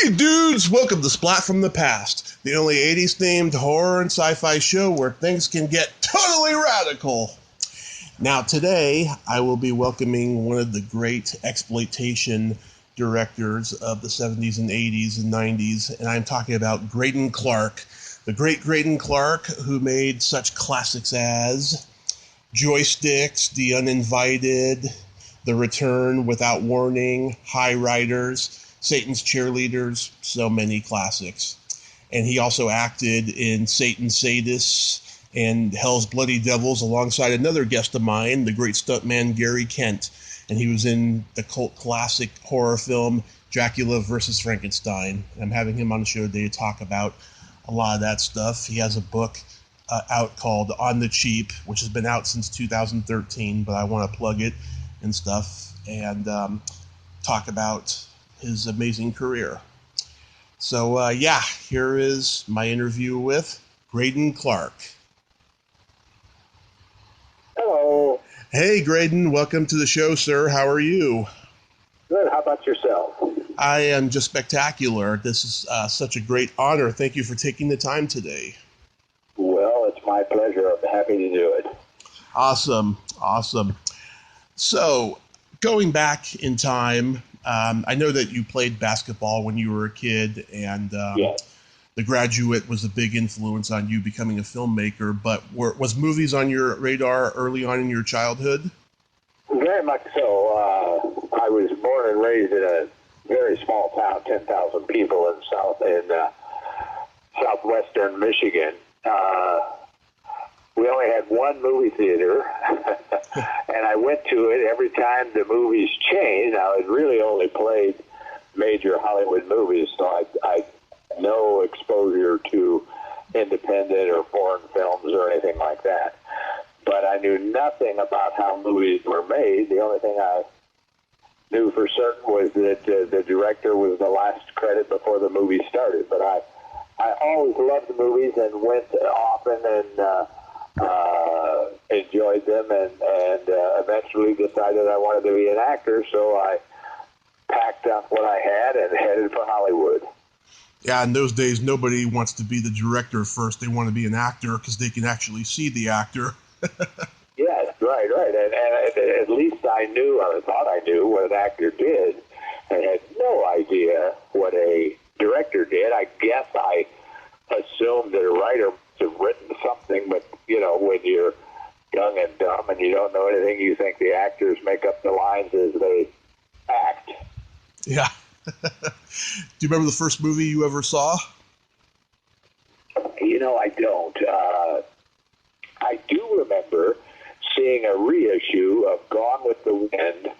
Hey dudes, welcome to Splat from the Past, the only 80s themed horror and sci-fi show where things can get totally radical. Now today, I will be welcoming one of the great exploitation directors of the 70s and 80s and 90s, and I'm talking about Greydon Clark, the great Greydon Clark, who made such classics as Joysticks, The Uninvited, The Return, Without Warning, High Riders, Satan's Cheerleaders, so many classics. And he also acted in Satan's Sadists and Hell's Bloody Devils alongside another guest of mine, the great stuntman Gary Kent. And he was in the cult classic horror film Dracula vs. Frankenstein. I'm having him on the show today to talk about a lot of that stuff. He has a book out called On the Cheap, which has been out since 2013, but I want to plug it and stuff and talk about his amazing career. So, here is my interview with Greydon Clark. Hello. Hey, Greydon. Welcome to the show, sir. How are you? Good. How about yourself? I am just spectacular. This is such a great honor. Thank you for taking the time today. Well, it's my pleasure. I'm happy to do it. Awesome. So, going back in time, I know that you played basketball when you were a kid, and Yes. The Graduate was a big influence on you becoming a filmmaker, but was movies on your radar early on in your childhood? Very much so. I was born and raised in a very small town, 10,000 people in southwestern Michigan. We only had one movie theater, and I went to it every time the movies changed. Now, it really only played major Hollywood movies, so I had no exposure to independent or foreign films or anything like that. But I knew nothing about how movies were made. The only thing I knew for certain was that the director was the last credit before the movie started. But I always loved the movies and went often and enjoyed them, and eventually decided I wanted to be an actor, so I packed up what I had and headed for Hollywood. Yeah, in those days, nobody wants to be the director first. They want to be an actor because they can actually see the actor. Yes, right. And at least I knew, or thought I knew, what an actor did, and had no idea what a director did. I guess I assumed that a writer must have written something, but, when you're young and dumb and you don't know anything, you think the actors make up the lines as they act. Yeah. Do you remember the first movie you ever saw? I don't. I do remember seeing a reissue of Gone with the Wind,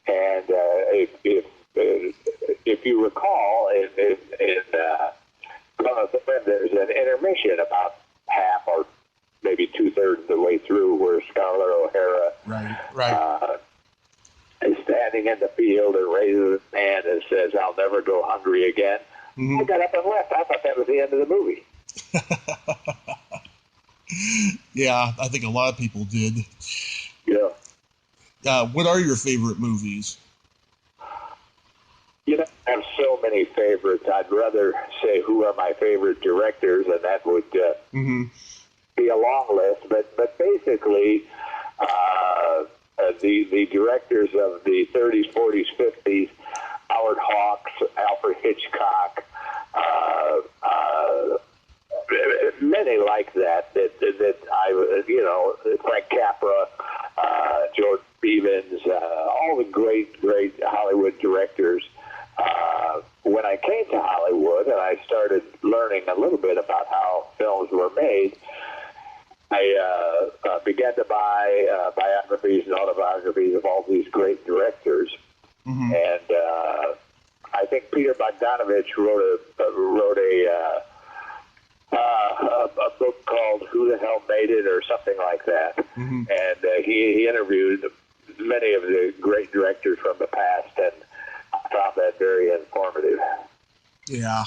and if you recall, in Gone with the Wind, there's an intermission about half or maybe two-thirds of the way through where Scarlett O'Hara Right. is standing in the field and raises his hand and says, "I'll never go hungry again." Mm-hmm. I got up and left. I thought that was the end of the movie. Yeah, I think a lot of people did. Yeah. What are your favorite movies? I have so many favorites. I'd rather say who are my favorite directors, and that would be a long list. But basically, the directors of the 30s, 40s, 50s, Howard Hawks, Alfred Hitchcock, many like that I, Frank Capra, George Stevens, all the great Hollywood directors. When I came to Hollywood and I started learning a little bit about how films were made, I began to buy biographies and autobiographies of all these great directors. Mm-hmm. And I think Peter Bogdanovich wrote a book called Who the Hell Made It, or something like that. Mm-hmm. And he interviewed many of the great directors from the past, and I found that very informative. Yeah.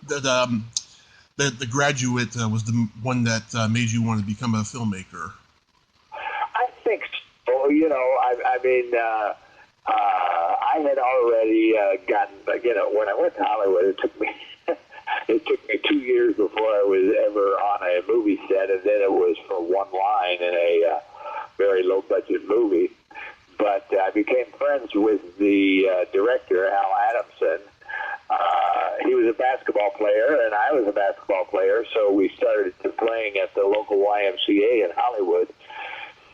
The Graduate was the one that made you want to become a filmmaker. I think so. I had already gotten when I went to Hollywood, it took me 2 years before I was ever on a movie set, and then it was for one line in a very low-budget movie. But I became friends with the director, Al Adamson. He was a basketball player, and I was a basketball player, so we started playing at the local YMCA in Hollywood,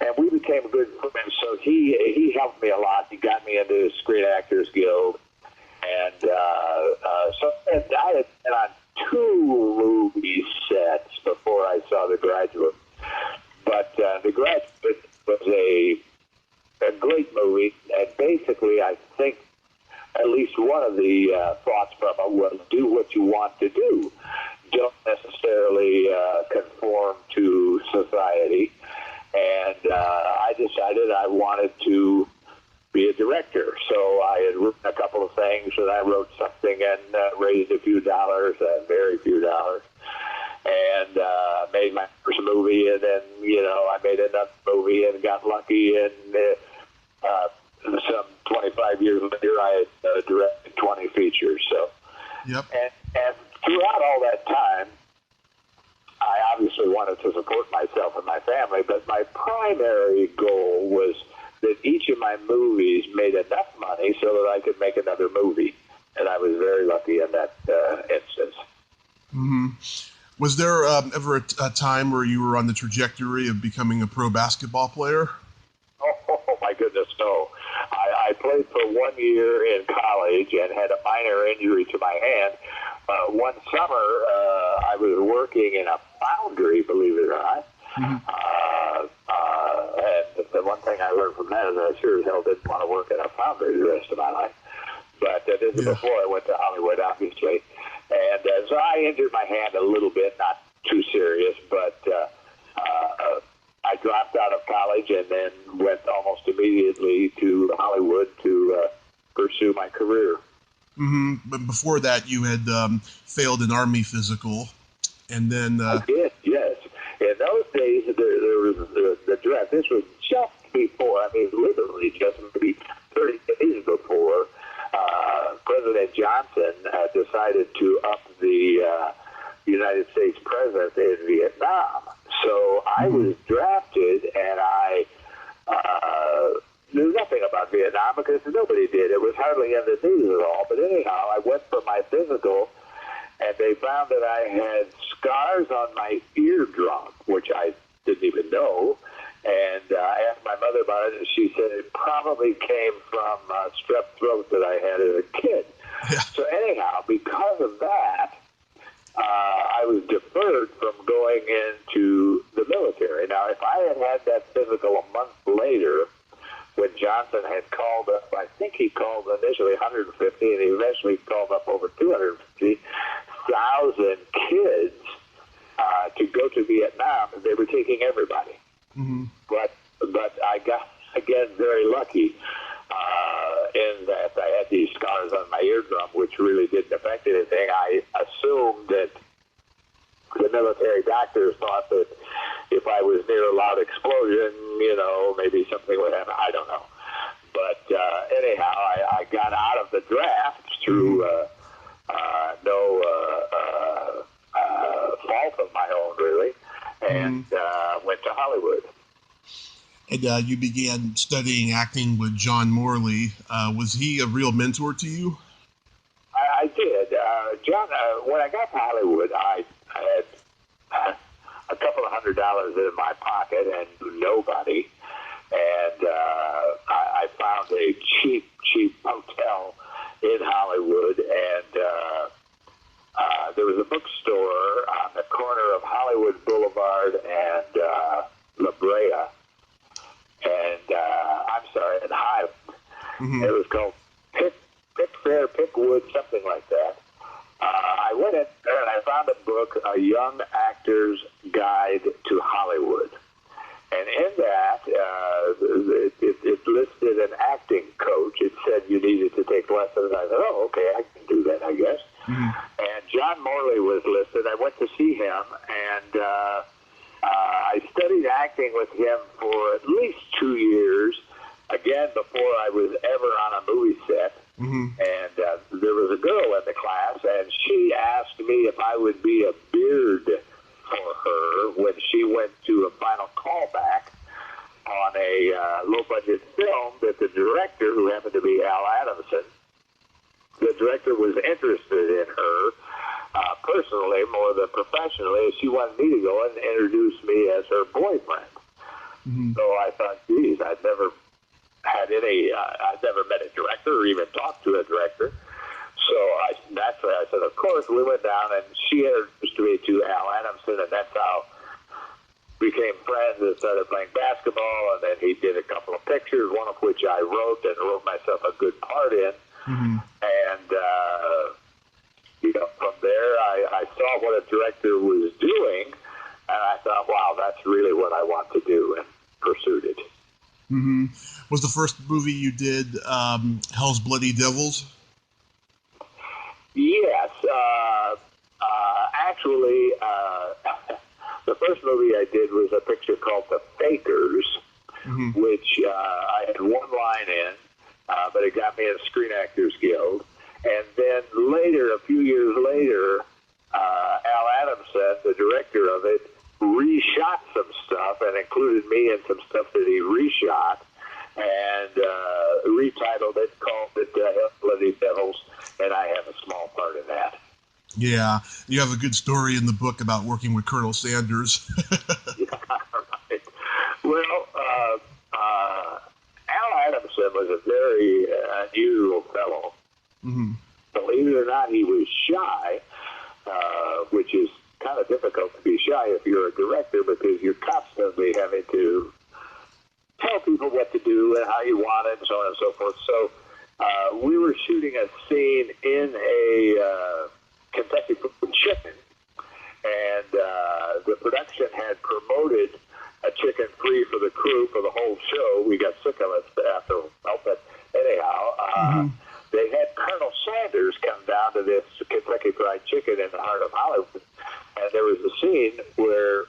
and we became good friends. So he helped me a lot. He got me into the Screen Actors Guild, and so I had been on 2 movie sets before I saw The Graduate. But The Graduate was a great movie, and basically I think at least one of the thoughts from it was do what you want to do. Don't necessarily conform to society. And I decided I wanted to be a director. So I had written a couple of things, and I wrote something and raised a few dollars, very few dollars, and made my first movie. And then, I made another movie and got lucky, and some 25 years later, I had directed 20 features. So, yep. And throughout all that time, I obviously wanted to support myself and my family, but my primary goal was that each of my movies made enough money so that I could make another movie. And I was very lucky in that instance. Mm-hmm. Was there ever a time where you were on the trajectory of becoming a pro basketball player? Oh my goodness, no. I played for 1 year in college and had a minor injury to my hand. One summer, I was working in a foundry, believe it or not. Mm-hmm. And the one thing I learned from that is I sure as hell didn't want to work in a foundry the rest of my life. But this is before I went to Hollywood, obviously. And so I injured my hand a little bit, not too serious, but I dropped out of college and then went almost immediately to Hollywood to pursue my career. Mm-hmm. But before that, you had failed an Army physical, and then... I did, yes. In those days, there was the draft. This was just before, literally just maybe 30 days before, President Johnson decided to up the United States president in Vietnam. So I was drafted, and I knew nothing about Vietnam because nobody did. It was hardly in the news at all. But anyhow, I went for my physical, and they found that I had scars on my eardrum, which I didn't even know. And I asked my mother about it, and she said it probably came from strep throat that I had as a kid. Yeah. So anyhow, because of that, I was deferred from going into the military. Now, if I had had that physical a month later, when Johnson had called up, I think he called initially 150, and he eventually called up over 250,000 kids to go to Vietnam, and they were taking everybody. Mm-hmm. But I got, again, very lucky in that I had these scars on my eardrum, which really didn't affect anything. I assumed that the military doctors thought that if I was near a loud explosion, maybe something would happen. I don't know. But anyhow, I got out of the draft through no fault of my own, really, and went to Hollywood. And you began studying acting with John Morley. Was he a real mentor to you? I did. John, when I got to Hollywood, I had a couple of $100 in my pocket and knew nobody. And I found a cheap hotel in Hollywood. And there was a bookstore on the corner of Hollywood Boulevard and La Brea. And and Highland. Mm-hmm. It was called Pickwood, something like that. I went in there and I found a book, A Young Actor's Guide to Hollywood. And in that, it listed an acting coach. It said you needed to take lessons. I thought, oh, okay, I can do that, I guess. Mm-hmm. And John Morley was listed. I went to see him, and I studied acting with him for at least 2 years, again, before I was ever on a movie set. Mm-hmm. And there was a girl in the class, and she asked me if I would be a beard for her when she went to a final callback on a low-budget film that the director, who happened to be Al Adamson, the director was interested in her personally more than professionally. She wanted me to go and introduce me as her boyfriend. So I thought, geez, I'd never met a director or even talked to a director. So naturally I said, of course. We went down, and she introduced me to Al Adamson, and that's how we became friends and started playing basketball. And then he did a couple of pictures, one of which I wrote myself a good part in. And, from there I saw what a director was doing, and I thought, wow, that's really what I want to do, and pursued it. Was the first movie you did Hell's Bloody Devils? Yes. Actually, the first movie I did was a picture called The Fakers, which I had one line in, but it got me in the Screen Actors Guild. And then later, a few years later, Al Adamson, the director of it, reshot some stuff and included me in some stuff that he reshot, and retitled it, called it Hell's Bloody Devils, and I have a small part in that. Yeah, you have a good story in the book about working with Colonel Sanders. Yeah, right. Well, Al Adamson was a very unusual fellow. Believe it or not, he was shy, which is kind of difficult to be shy if you're a director, because you're constantly having to tell people what to do and how you want it and so on and so forth. So we were shooting a scene in a Kentucky Fried Chicken, and the production had promoted a chicken free for the crew for the whole show. We got sick of it after a while, but anyhow, they had Colonel Sanders come down to this Kentucky Fried Chicken in the heart of Hollywood, and there was a scene where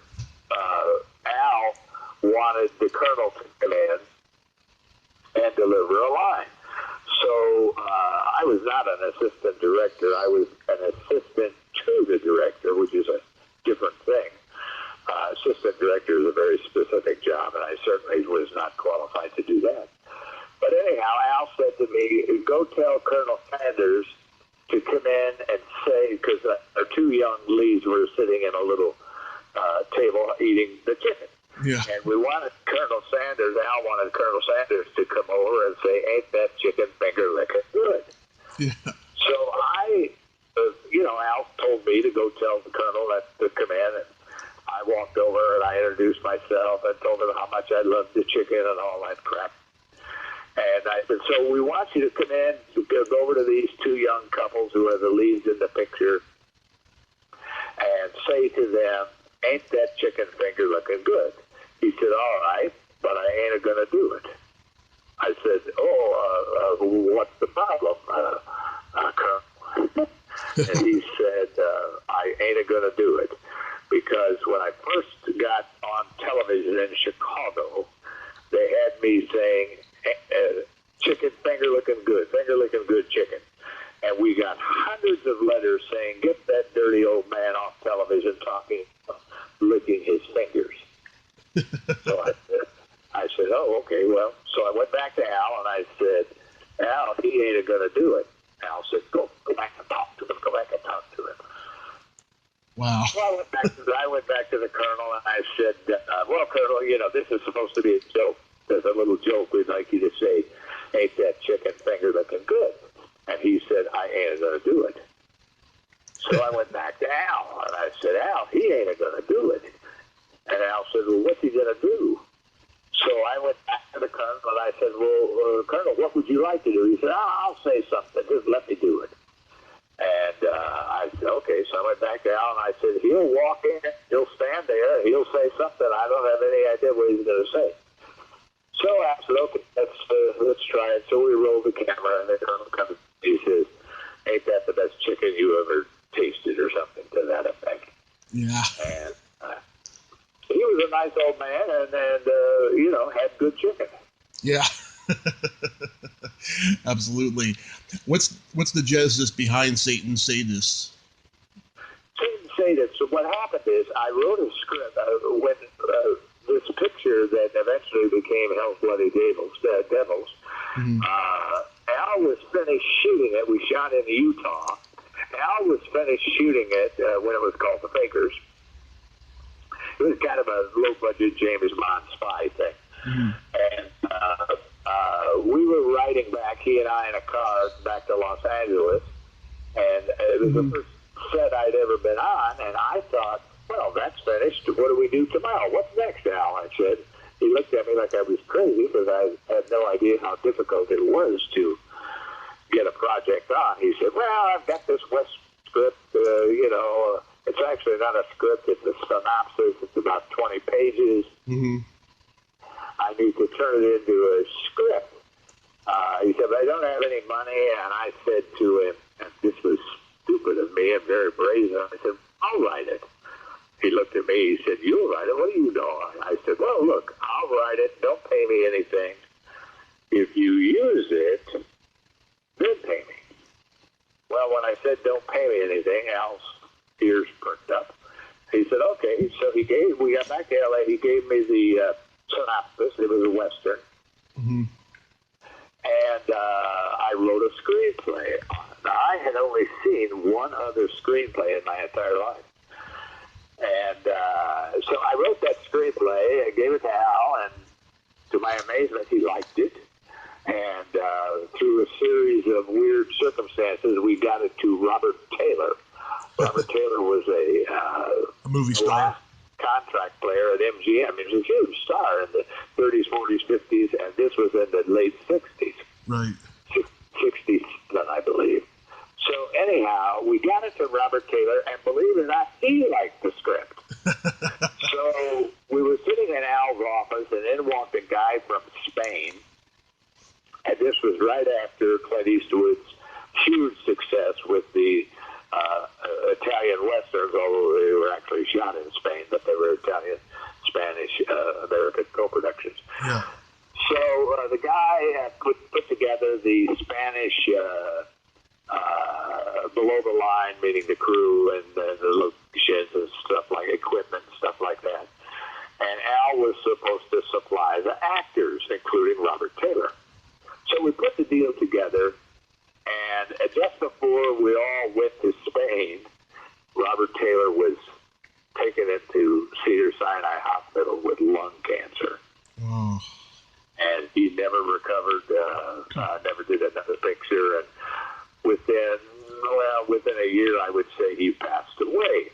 Al wanted the Colonel to come in and deliver a line. So I was not an assistant director. I was an assistant to the director, which is a different thing. Assistant director is a very specific job, and I certainly was not qualified to do that. But anyhow, Al said to me, go tell Colonel Sanders to come in and say, because our two young leads were sitting in a little table eating the chicken. Yeah. And we wanted Colonel Sanders, Al wanted Colonel Sanders to come over and say, ain't that chicken finger licking good? Yeah. So Al told me to go tell the Colonel to come in, and I walked over and I introduced myself and told him how much I loved the chicken and all that crap. And I said, so we want you to come in, go over to these two young couples who are the leads in the picture, and say to them, ain't that chicken finger looking good? He said, all right, but I ain't going to do it. I said, what's the problem, Colonel? And he said, I ain't going to do it, because when I first got on television in Chicago, they had me saying, chicken finger looking good chicken. And we got hundreds of letters saying, get that dirty old man off television talking, licking his fingers. So I said, oh, okay, well, so I went back to Al and I said, Al, he ain't going to do it. Al said, go back and talk to him, Wow. Well, I went back to the Colonel and I said, well, Colonel, this is supposed to be a joke. There's a little joke we'd like you to say, ain't that chicken finger looking good? And he said, I ain't going to do it. So I went back to Al, and I said, Al, he ain't going to do it. And Al said, well, what's he going to do? So I went back to the Colonel, and I said, well, Colonel, what would you like to do? He said, I'll say something. Just let me do it. And I said, okay. So I went back to Al, and I said, he'll walk in, he'll stand there, he'll say something. I don't have any idea what he's going to say. So I said, okay, let's try it. So we rolled the camera, and the Colonel comes and he says, ain't that the best chicken you ever tasted, or something to that effect. Yeah. And he was a nice old man, and had good chicken. Yeah. Absolutely. What's the genesis behind Satan Sadists? Satan Sadists. So what happened is I wrote a script when this picture that eventually became Hell's Bloody Devils. Mm-hmm. Al was finished shooting it. We shot in Utah. Al was finished shooting it when it was called The Fakers. It was kind of a low-budget James Bond spy thing. Mm-hmm. And we were riding back, he and I, in a car back to Los Angeles. And it was the first set I'd ever been on. And I thought, well, that's finished. What do we do tomorrow? What's next, Al? I said. He looked at me like I was crazy because I had no idea how difficult it was to get a project on. He said, well, I've got this West script, it's actually not a script, it's a synopsis. It's about 20 pages. Mm-hmm. I need to turn it into a script. He said, but I don't have any money. And I said to him, and this was stupid of me and very brazen, I said, I'll write it. He looked at me, he said, you'll write it? What do you know? I said, well, look, I'll write it. Don't pay me anything. If you use it, then pay me. Well, when I said don't pay me anything, Al's ears perked up. He said, okay. So we got back to L.A., he gave me the synopsis. It was a Western. Mm-hmm. And I wrote a screenplay on it. Now, I had only seen one other screenplay in my entire life. And so I wrote that screenplay, I gave it to Al, and to my amazement, he liked it. And through a series of weird circumstances, we got it to Robert Taylor. Robert Taylor was a movie star, contract player at MGM. He was a huge star in the 30s, 40s, 50s, and this was in the late 60s. Right. 67, I believe. So anyhow, we got it to Robert Taylor, and believe it or not, he liked the script. So we were sitting in Al's office, and in walked a guy from Spain, and this was right after Clint Eastwood's huge success with the Italian Westerns, although they were actually shot in Spain, but they were Italian, Spanish, American co-productions. Yeah. So the guy put together the Spanish below the line, meaning the crew and the locations and stuff like equipment, stuff like that. And Al was supposed to supply the actors, including Robert Taylor. So we put the deal together, and just before we all went to Spain, Robert Taylor was taken into Cedars-Sinai Hospital with lung cancer. Oh. And he never recovered, never did another picture. And within a year, I would say he passed away.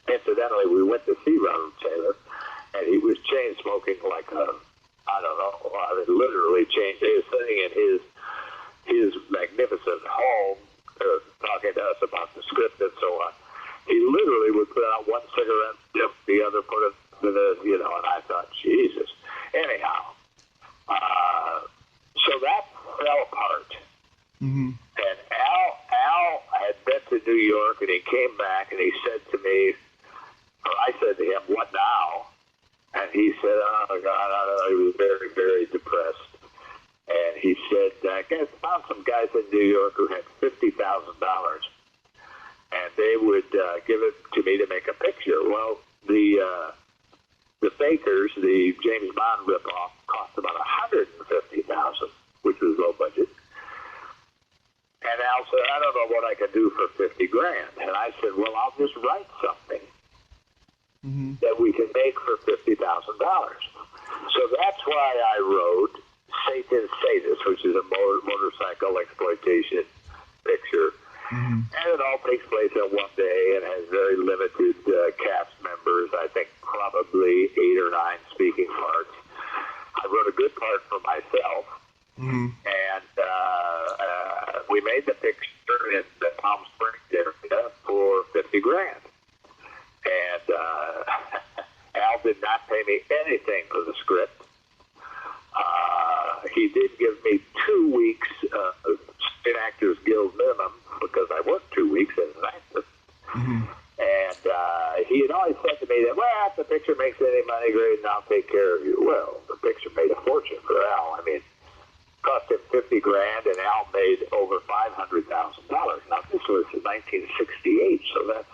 Incidentally, we went to see Robert Taylor, and he was chain smoking like literally chain. He was sitting in his magnificent home, talking to us about the script and so on. He literally would put out one cigarette, dip the other, put it in and I thought, Jesus. Anyhow, so that fell apart. Mm-hmm. And Al had been to New York, and he came back, and he said to me, or I said to him, what now? And he said, oh, God, I don't know. He was very, very depressed. And he said, I found some guys in New York who had $50,000, and they would give it to me to make a picture. Well, the Fakers, the James Bond ripoff, cost about $150,000, which was low budget. And Al said, I don't know what I can do for $50,000. And I said, well, I'll just write something that we can make for $50,000. So that's why I wrote Satan Sadist, which is a motorcycle exploitation picture. Mm-hmm. And it all takes place in one day and has very limited cast members. I think probably 8 or 9 speaking parts. I wrote a good part for myself. Mm-hmm. And we made the picture in the Palm Springs area for $50,000. And Al did not pay me anything for the script. He did give me 2 weeks of State Actors Guild minimum because I worked 2 weeks as an actor. Mm-hmm. And he had always said to me that, well, if the picture makes any money, Greydon, I'll take care of you. Well, the picture made a fortune for Al. I mean, it cost him $50,000 grand, and Al made over $500,000. Now, this was in 1968, so that's,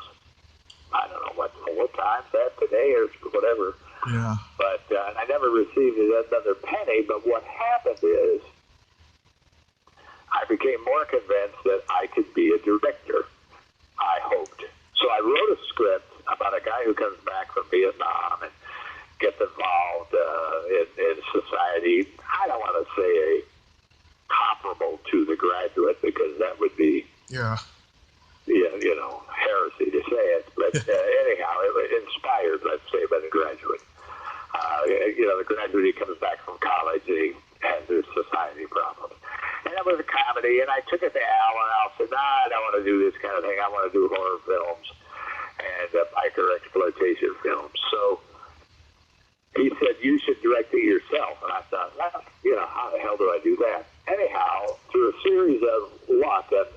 I don't know what time's that today or whatever. Yeah. But I never received another penny, but what happened is I became more convinced that I could be a director, I hoped. So I wrote a script about a guy who comes back from Vietnam and gets involved in society. I don't want to say comparable to The Graduate, because that would be, heresy to say it. But anyhow, it was inspired, let's say, by The Graduate. The Graduate, he comes back from college and he has his society problems. And it was a comedy, and I took it to Al, and Al said, I don't want to do this kind of thing. I want to do horror films and biker exploitation films. So he said, you should direct it yourself. And I thought, well, how the hell do I do that? Anyhow, through a series of luck, and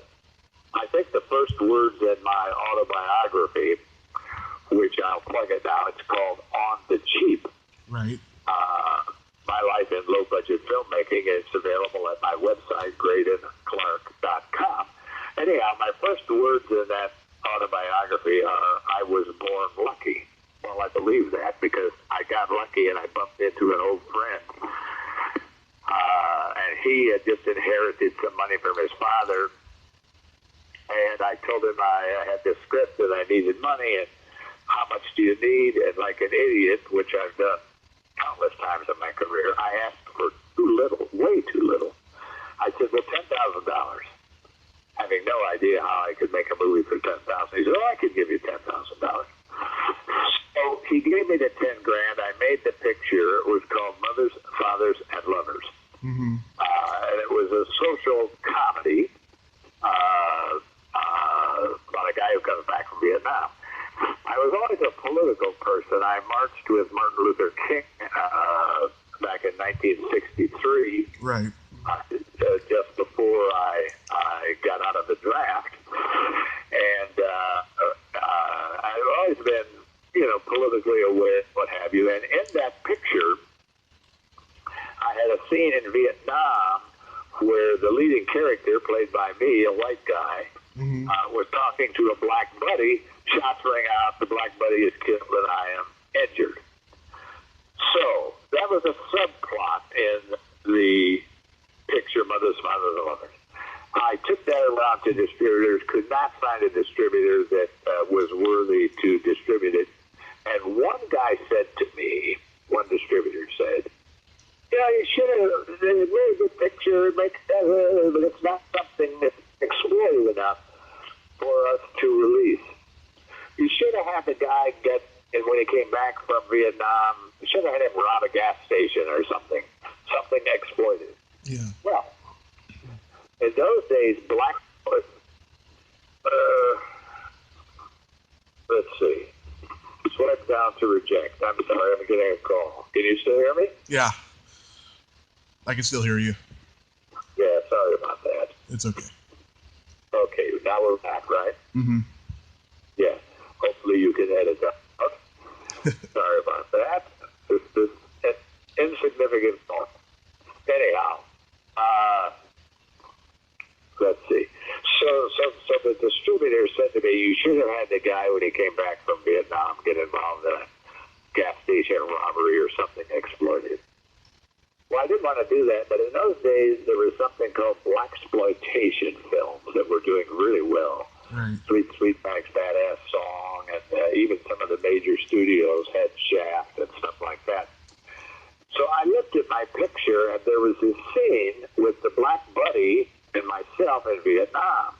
I think the first words in my autobiography, which I'll plug it now, it's called On the Cheap. Right. My life in low-budget filmmaking is available at my website, GreydonClark.com. Anyhow, my first words in that autobiography are, I was born lucky. Well, I believe that because I got lucky and I bumped into an old friend. And he had just inherited some money from his father. And I told him I had this script and I needed money, and how much do you need? And like an idiot, which I've done countless times in my career, I asked for too little, way too little. I said, well, $10,000. Having no idea how I could make a movie for $10,000. He said, I could give you $10,000. So he gave me the 10 grand. I made the picture. It was called Mothers, Fathers, and Lovers. Mm-hmm. And it was a social comedy about a guy who comes back from Vietnam. I was always a political person. I marched with Martin Luther King back in 1963. Right. Just before I got out of the draft. And I've always been, politically aware, what have you. And in that picture, I had a scene in Vietnam where the leading character, played by me, a white guy, was talking to a black buddy. Shots ring out, the black buddy is killed, and I am injured. So that was a subplot in the picture Mothers, Fathers, and Lovers. I took that around to distributors, could not find a distributor that was worthy to distribute it. And one guy said to me, one distributor said, you should have a really good picture, but it's not something that's exploitive enough for us to release. You should have had the guy and when he came back from Vietnam, you should have had him rob a gas station or something exploited. Yeah. Well, in those days, let's see, swipe down to reject. I'm sorry, I'm getting a call. Can you still hear me? Yeah. I can still hear you. Yeah, sorry about that. It's okay. Okay, now we're back, right? Mm-hmm. Yeah. Hopefully you can edit that. Okay. Sorry about that. This insignificant thought. Anyhow, let's see. So the distributor said to me, you should have had the guy when he came back from Vietnam get involved in a gas station robbery or something exploited. Well, I didn't want to do that, but in those days there was something called Blaxploitation films that were doing really well. Right. Sweet Sweetback's Badass Song, and even some of the major studios had Shaft and stuff like that. So I looked at my picture, and there was this scene with the black buddy and myself in Vietnam.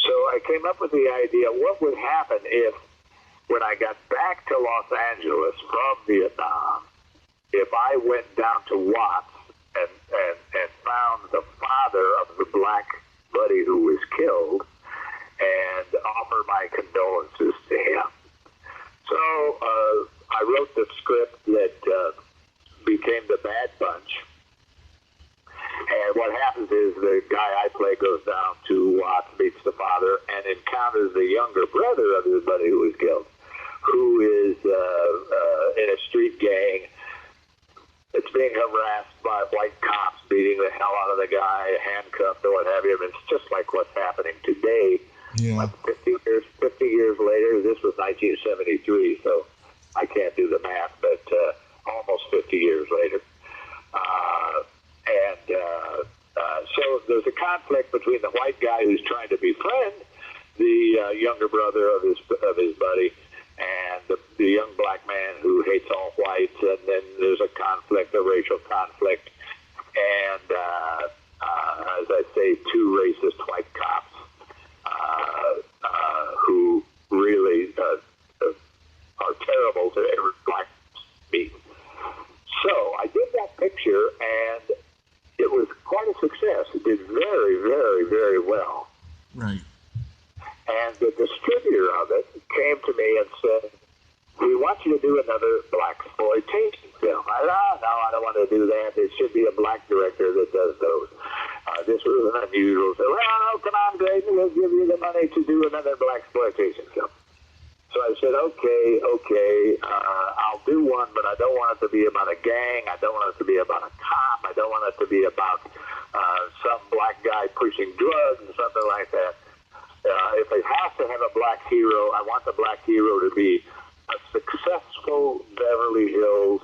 So I came up with the idea, what would happen if, when I got back to Los Angeles from Vietnam, if I went down to Watts and found the father of the black buddy who was killed and offer my condolences to him. So I wrote the script that became The Bad Bunch. And what happens is the guy I play goes down to Watts, meets the father, and encounters the younger brother of the buddy who was killed, who is in a street gang. It's being harassed by white cops, beating the hell out of the guy, hand today. Yeah. Like 50 years later, this was 1973, so I can't do the math, but almost 50 years later. So there's a conflict between the white guy who's trying to befriend the younger brother of his buddy, and the young black man who hates all whites, and then there's a conflict, a racial conflict, and as I say, two racist white cops who really are terrible to every black meet. So I did that picture, and it was quite a success. It did very, very, very well. Right. And the distributor of it came to me and said, "We want you to do another blaxploitation film." No, I don't want to do that. There should be a black director that does those. This was an unusual. So, well, no, come on, Greydon, we'll give you the money to do another blaxploitation film. So I said, okay, I'll do one, but I don't want it to be about a gang. I don't want it to be about a cop. I don't want it to be about some black guy pushing drugs and something like that. If it has to have a black hero, I want the black hero to be a successful Beverly Hills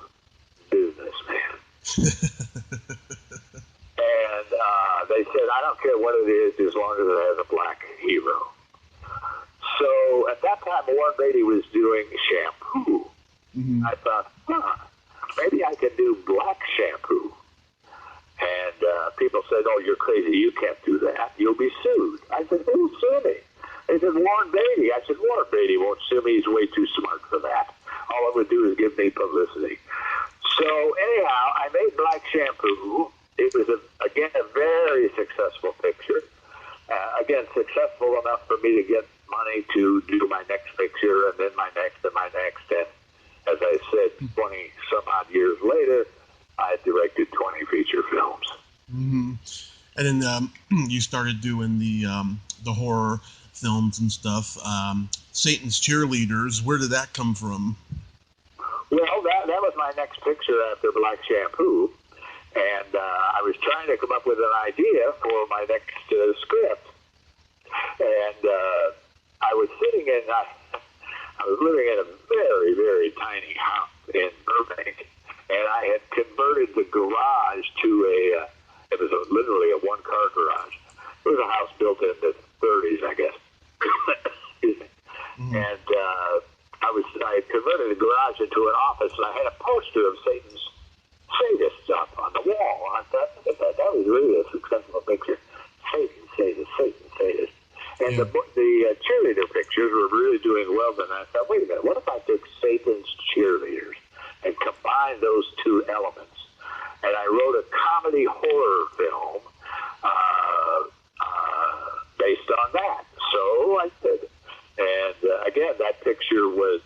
businessman. And they said, I don't care what it is as long as it has a black hero. So at that time, Warren Beatty was doing shampoo. Mm-hmm. I thought, maybe I can do black shampoo. And people said, "Oh, you're crazy. You can't do that. You'll be sued." I said, "Who will sue me?" They said, "Warren Beatty." I said, "Warren Beatty won't sue me. He's way too smart for that. All it would do is give me publicity." So anyhow, I made black shampoo. It was, again, a very successful picture. Again, successful enough for me to get money to do my next picture, and then my next, and my next. And as I said, 20-some-odd years later, I directed 20 feature films. Mm-hmm. And then you started doing the horror films and stuff. Satan's Cheerleaders, where did that come from? Well, that was my next picture after Black Shampoo. And I was trying to come up with an idea for my next script. And I was sitting in, I was living in a very, very tiny house in Burbank. And I had converted the garage to it was literally a one-car garage. It was a house built in the 30s, I guess. Excuse me. Mm-hmm. And I had converted the garage into an office, and I had a poster of Satan's sadists up on the wall. I thought that was really a successful picture. Satan sadist, Satan sadist. And the cheerleader pictures were really doing well. Then I thought, wait a minute, what if I took Satan's Cheerleaders and combine those two elements? And I wrote a comedy horror film based on that. So I did. And again, that picture was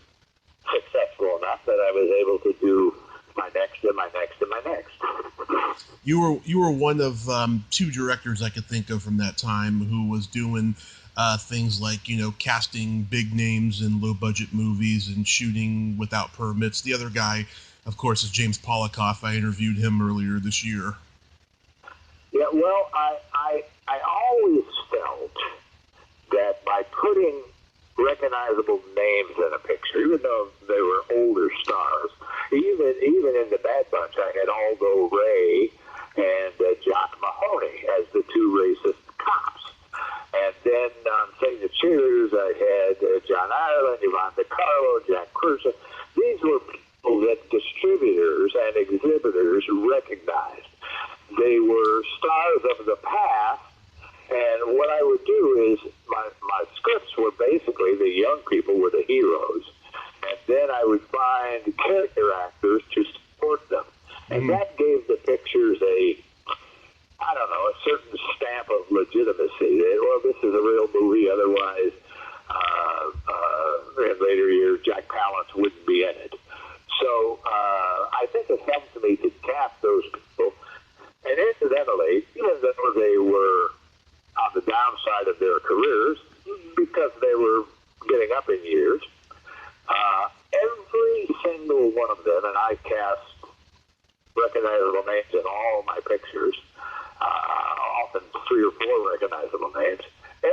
successful enough that I was able to do my next and my next and my next. You were one of two directors I could think of from that time who was doing things like, casting big names in low-budget movies and shooting without permits. The other guy, of course, is James Polikoff. I interviewed him earlier this year. Yeah, well, I always felt that by putting recognizable names in a picture, even though they were older stars, even in the Bad Bunch, I had Aldo Ray and Jock Mahoney as the two racist cops. And then on Say the Cheerleaders, I had John Ireland, Yvonne DiCarlo, Jack Kershaw. These were people that distributors and exhibitors recognized. They were stars of the past, and what I would do is my scripts were basically the young people were the heroes, and then I would find character actors to support them. And that gave the pictures a certain stamp of legitimacy. Well, this is a real movie, otherwise in later years Jack Palance wouldn't be in it. So I think it helped me to cast those people. And incidentally, even though they were on the downside of their careers, because they were getting up in years, every single one of them, and I cast recognizable names in all of my pictures, often 3 or 4 recognizable names,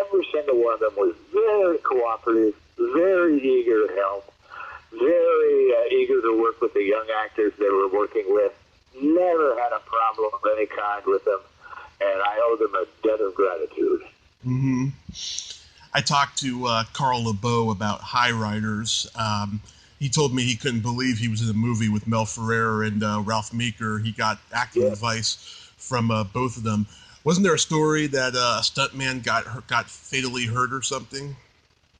every single one of them was very cooperative, very eager to help, very eager to work with the young actors they were working with. Never had a problem of any kind with them, and I owe them a debt of gratitude. Mm-hmm. I talked to Carl LeBeau about High Riders. He told me he couldn't believe he was in a movie with Mel Ferrer and Ralph Meeker. He got acting advice from both of them. Wasn't there a story that a stuntman got fatally hurt or something?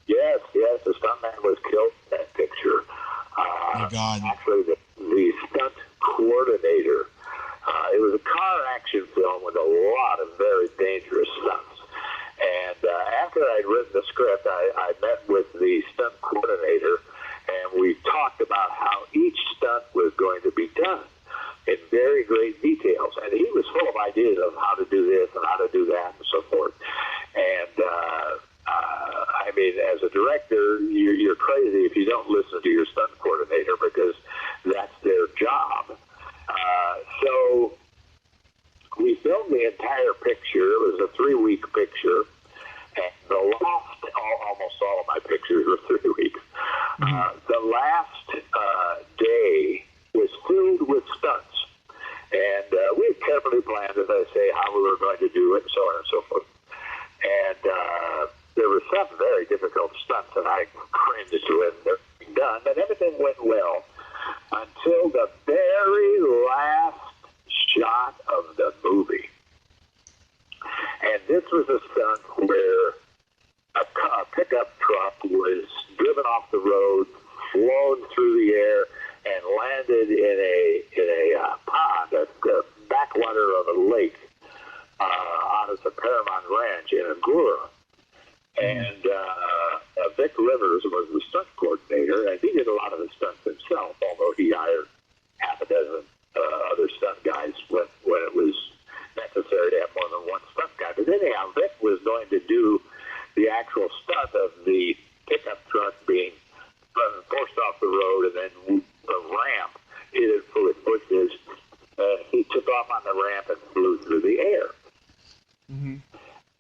Yes, the stuntman was killed in that picture. My God. Actually, the stunt coordinator. It was a car action film with a lot of very dangerous stunts. And after I'd written the script, I met with the stunt coordinator, and we talked about how each stunt was going to be done in very great details. And he was full of ideas of how to do this and how to do that and so forth. And, I mean, as a director, you're crazy if you don't listen to your stunt coordinator, because that's their job. So we filmed the entire picture. It was a 3-week picture. And the last, almost all of my pictures were 3 weeks. The last day was filled with stunts. And we had carefully planned, as I say, how we were going to do it, and so on and so forth. And there were some very difficult stunts that I cringed to have done, but everything went well until the very last shot of the movie. And this was a stunt where a pickup truck was driven off the road, flown through the air, and landed in a pond, the backwater of a lake out of the Paramount Ranch in Agoura. And Vic Rivers was the stunt coordinator, and he did a lot of the stunts himself, although he hired half a dozen other stunt guys when it was necessary to have more than one stunt guy. But anyhow, Vic was going to do the actual stunt of the pickup truck being forced off the road, and then the ramp hit it full of bushes. He took off on the ramp and flew through the air. Mm-hmm.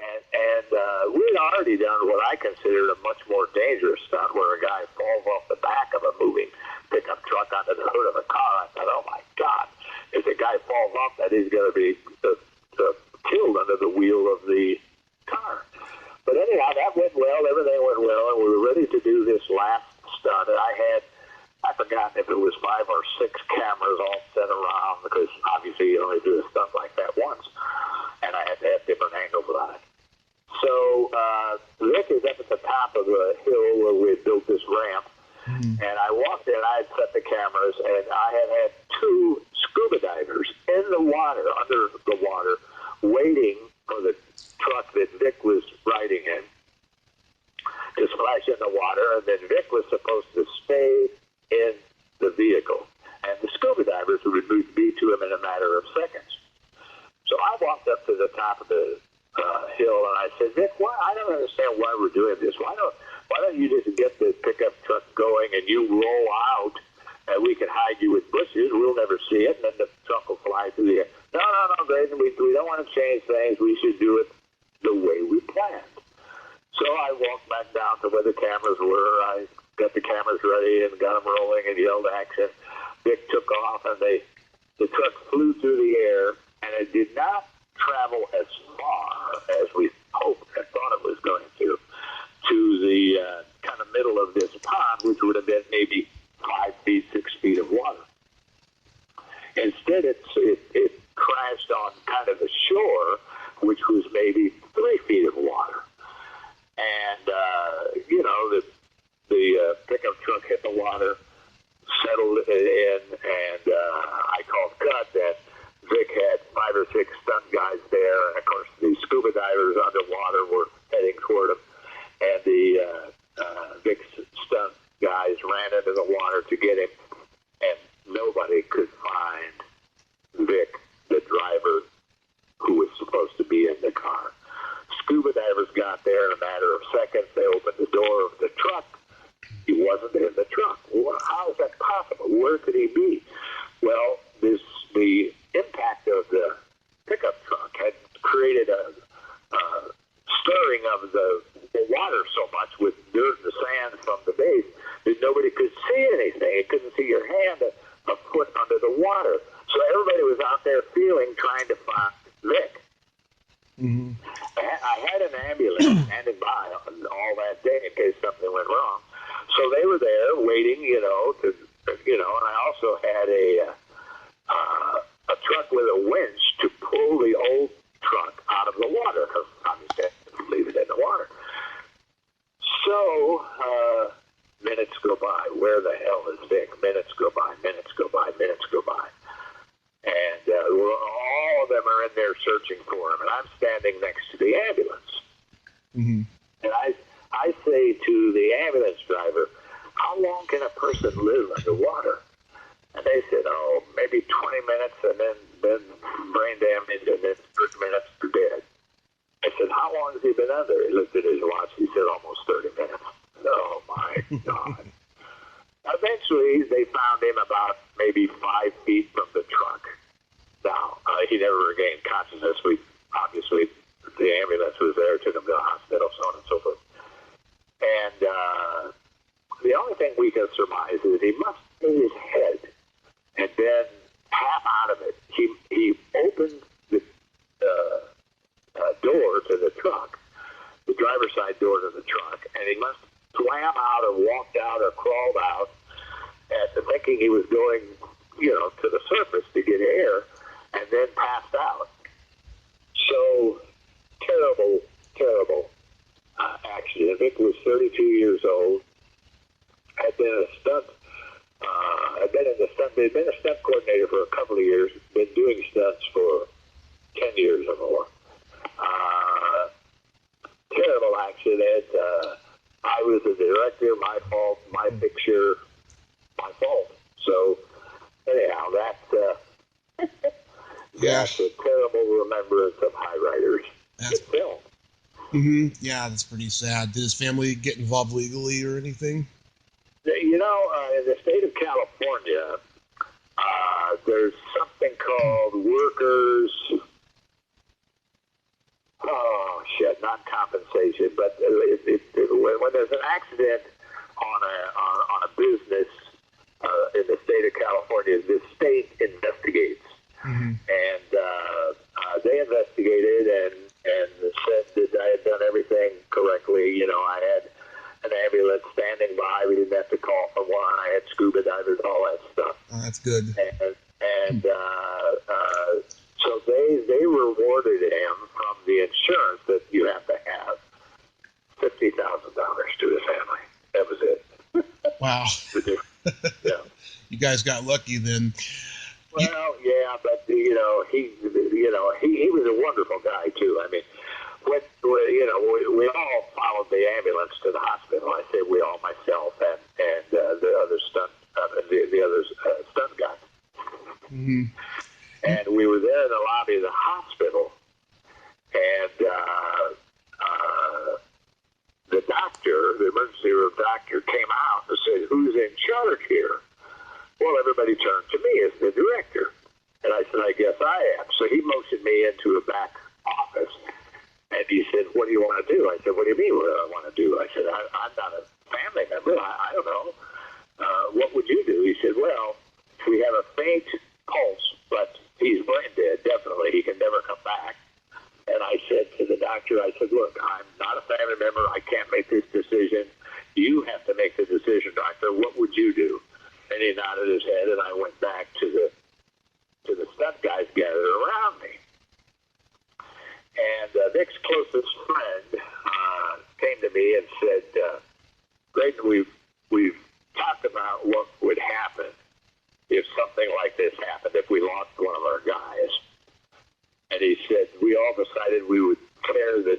And we had already done what I considered a much more dangerous stunt, where a guy falls off the back of a moving pickup truck onto the hood of a car. I thought, oh my God, if the guy falls off that, he's going to be killed under the wheel of the car. But anyhow, that went well, everything went well, and we were ready to do this last stunt. And I forgot if it was 5 or 6 cameras all set around, because obviously you only do a stunt like that once. And I had to have different angles on it. So Rick is up at the top of the hill where we had built this ramp. And I walked in, I had set the cameras, and I had 2 scuba divers in the water, under the water, waiting for the truck that Vic was riding in to splash in the water, and then Vic was supposed to stay in the vehicle. And the scuba divers would be to him in a matter of seconds. So I walked up to the top of the hill, and I said, Vic, I don't understand why we're doing this. Why don't you just get the pickup truck going and you roll out, and we can hide you with bushes. We'll never see it, and then the truck will fly through the air. No, Greydon, we don't want to change things. We should do it the way we planned. So I walked back down to where the cameras were. I got the cameras ready and got them rolling and yelled action. Vic took off, and the truck flew through the air, and it did not travel as far as we hoped and thought it was going to the kind of middle of this pond, which would have been maybe 5 feet, 6 feet of water. Instead, it crashed on kind of the shore, which was maybe 3 feet of water. And, the pickup truck hit the water, settled in, and I called cut, and Vic had 5 or 6 stunt guys there, and of course the scuba divers underwater were heading toward him, and the Vic's stunt guys ran into the water to get him, and nobody could find Vic, the driver, who was supposed to be in the car. Scuba divers got there in a matter of seconds. They opened the door of the truck. He wasn't in the truck. Well, how is that possible? Where could he be? Well, the impact of the pickup truck had created a stirring of the water so much with dirt and sand from the base that nobody could see anything. You couldn't see your hand a foot under the water. So everybody was out there trying to find Vic. Mm-hmm. I had an ambulance standing by all that day in case something went wrong. So they were there waiting, and I also had a truck with a winch to pull the old truck out of the water, because obviously I had to leave it in the water. So minutes go by. Where the hell is Vic? Minutes go by, minutes go by, minutes go by. And all of them are in there searching for him, and I'm standing next to the ambulance. Mm-hmm. And I say to the ambulance driver, how long can a person live underwater? And they said, maybe 20 minutes, and then brain damage, and then 30 minutes to dead. I said, how long has he been under? He looked at his watch. He said, almost 30 minutes. Oh, my God. Eventually, they found him about maybe 5 feet from the truck. Now, he never regained consciousness. Obviously, the ambulance was there, took him to the hospital, so on and so forth. And the only thing we can surmise is he must have hit his head and then half out of it. He opened the door to the truck, the driver's side door to the truck, and he must have swam out or walked out or crawled out, thinking he was going, to the surface to get air, and then passed out. So terrible, terrible accident. Vic was 32 years old. Had been a stunt. Had been a stunt coordinator for a couple of years. Been doing stunts for 10 years or more. Terrible accident. I was the director. My fault. My picture. My fault. So anyhow, that's a terrible remembrance of high riders. That's film. Mm-hmm. Yeah, that's pretty sad. Did his family get involved legally or anything? In the state of California, there's something called workers. Not compensation, but when there's an accident on a business in the state of California, the state investigates. Mm-hmm. And they investigated and said that I had done everything correctly. I had an ambulance standing by. We didn't have to call for one. I had scuba divers, all that stuff. Oh, that's good. And so they rewarded him from the insurance that you have to have $50,000 to his family. That was it. Wow. Yeah. You guys got lucky then. Well, yeah, but he was a wonderful guy too. I mean, we all followed the ambulance to the hospital. I say we all, myself and the other stunt guy. Mm-hmm. And we were there in the lobby of the hospital, and the doctor, the emergency room doctor, came out and said, "Who's in charge here?" Well, everybody turned to me as the director. And I said, "I guess I am." So he motioned me into a back office. And he said, "What do you want to do?" I said, "What do you mean what do I want to do?" I said, I'm not a family member. I don't know. What would you do? He said, "Well, we have a faint pulse, but he's brain dead, definitely. He can never come back." And I said to the doctor, I said, "Look, I'm not a family member. I can't make this decision. You have to make the decision, doctor. What would you do?" And he nodded his head, and I went back to the stunt guys gathered around me. And Vic's closest friend came to me and said, "Greydon, we've talked about what would happen if something like this happened, if we lost one of our guys." And he said, "We all decided we would tear the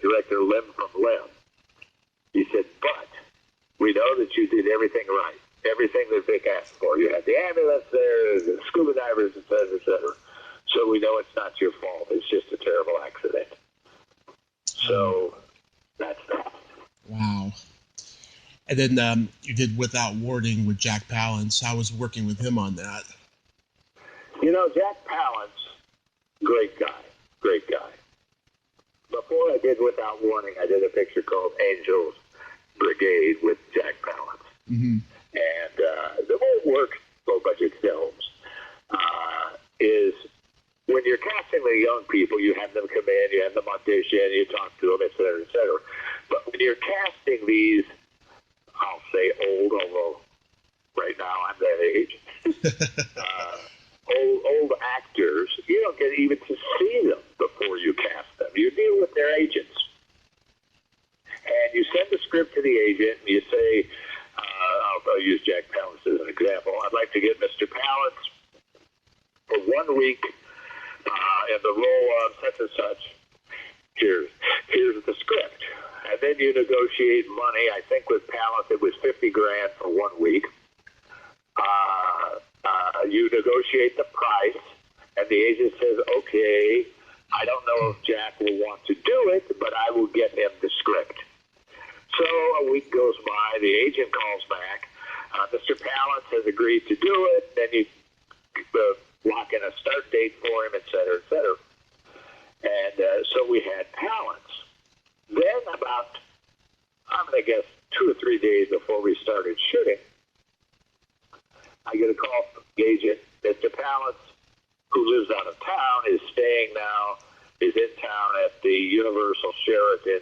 director limb from limb." He said, "But we know that you did everything right, everything that Vic asked for. You had the ambulance there, the scuba divers, et cetera, et cetera. So we know it's not your fault. It's just a terrible accident." So that's that. Wow. And then you did Without Warning with Jack Palance. How was working with him on that? Jack Palance, great guy. before I did Without Warning, I did a picture called Angels Brigade with Jack Palance. Mm-hmm. And the way it works, low-budget films, is when you're casting the young people, you have them come in, you have them audition, you talk to them, et cetera, et cetera. But when you're casting these, I'll say old, although right now I'm that age, old actors, you don't get even to see them before you cast them. You deal with their agents. And you send the script to the agent, and you say, I'll use Jack Palance as an example. I'd like to get Mr. Palance for 1 week in the role of such and such. Here's the script. And then you negotiate money. I think with Palance it was $50,000 for 1 week. You negotiate the price, and the agent says, okay, I don't know if Jack will want to do it, but I will get him the script. So a week goes by, the agent calls back, Mr. Palance has agreed to do it, then you lock in a start date for him, et cetera, et cetera. And so we had Palance. Then about, I'm going to guess, 2 or 3 days before we started shooting, I get a call from the agent. Mr. Palance, who lives out of town, is in town at the Universal Sheraton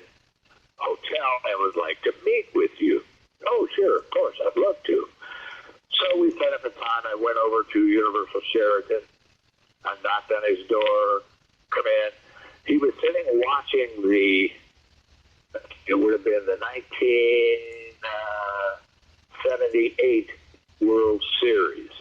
Hotel and would like to meet with you. Oh, sure, of course, I'd love to. So we set up a time. I went over to Universal Sheraton. I knocked on his door, come in. He was sitting watching it would have been the 1978 World Series.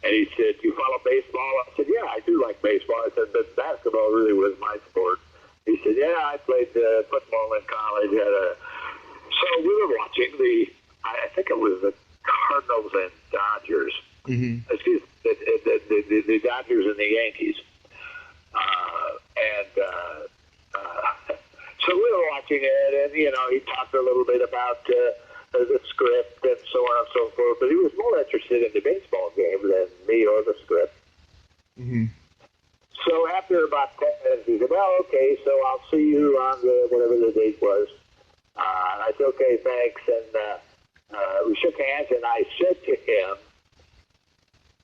And he said, do you follow baseball? I said, yeah, I do like baseball. I said, but basketball really was my sport. He said, yeah, I played football in college. So we were watching I think it was the Cardinals and Dodgers. Mm-hmm. Excuse me, the Dodgers and the Yankees. So we were watching it, and, he talked a little bit about the script and so on and so forth, but he was more interested in the baseball game than me or the script. Mm-hmm. So after about 10 minutes, he said, well, okay, so I'll see you on whatever the date was. And I said, okay, thanks. And we shook hands, and I said to him,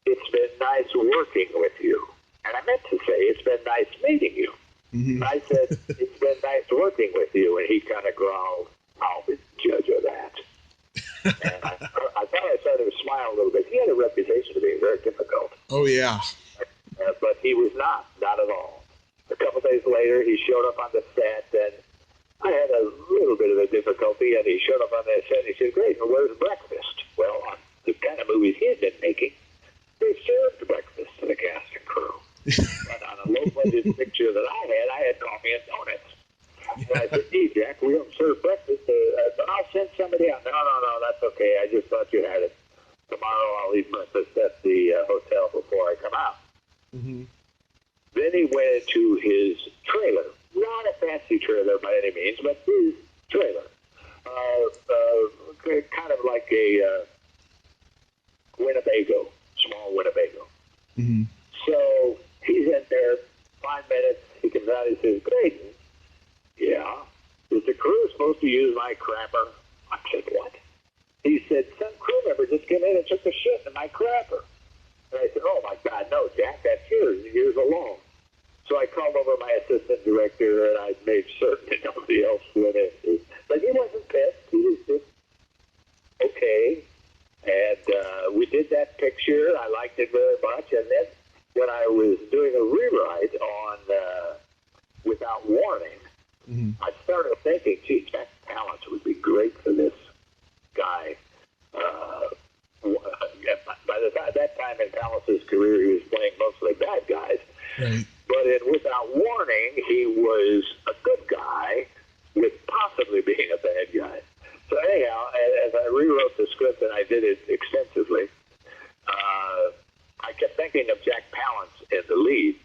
it's been nice working with you. And I meant to say, it's been nice meeting you. Mm-hmm. And I said, it's been nice working with you. And he kind of growled, I'll be the judge of that. And I thought I started to smile a little bit. He had a reputation of being very difficult. Oh, yeah. But he was not at all. A couple days later, he showed up on the set, and I had a little bit of a difficulty, and he showed up on the set, and he said, great, well, where's breakfast? Well, on the kind of movies he had been making, they served breakfast to the cast and crew. And on a low-budget picture that I had coffee and donuts. And I said, gee, Jack, we don't serve breakfast, but I'll send somebody out. No, that's okay. I just thought you had it. Tomorrow I'll eat breakfast at the hotel before I come out. Mm-hmm. Then he went into his trailer. Not a fancy trailer by any means, but his trailer. Kind of like a Winnebago, small Winnebago. Mm-hmm. So he's in there, 5 minutes. He comes out, he says, Greydon, yeah, is the crew supposed to use my crapper? I said, what? He said, some crew member just came in and took a shit in my crapper. And I said, oh, my God, no, Jack, that's yours alone. So I called over my assistant director, and I made certain that nobody else went in. But he wasn't pissed. He was just okay. And we did that picture. I liked it very much. And then when I was doing a rewrite on Without Warning, mm-hmm. I started thinking, gee, Jack Palance would be great for this guy. By that time in Palance's career, he was playing mostly bad guys. Right. But in Without Warning, he was a good guy with possibly being a bad guy. So anyhow, as I rewrote the script, and I did it extensively, I kept thinking of Jack Palance in the lead.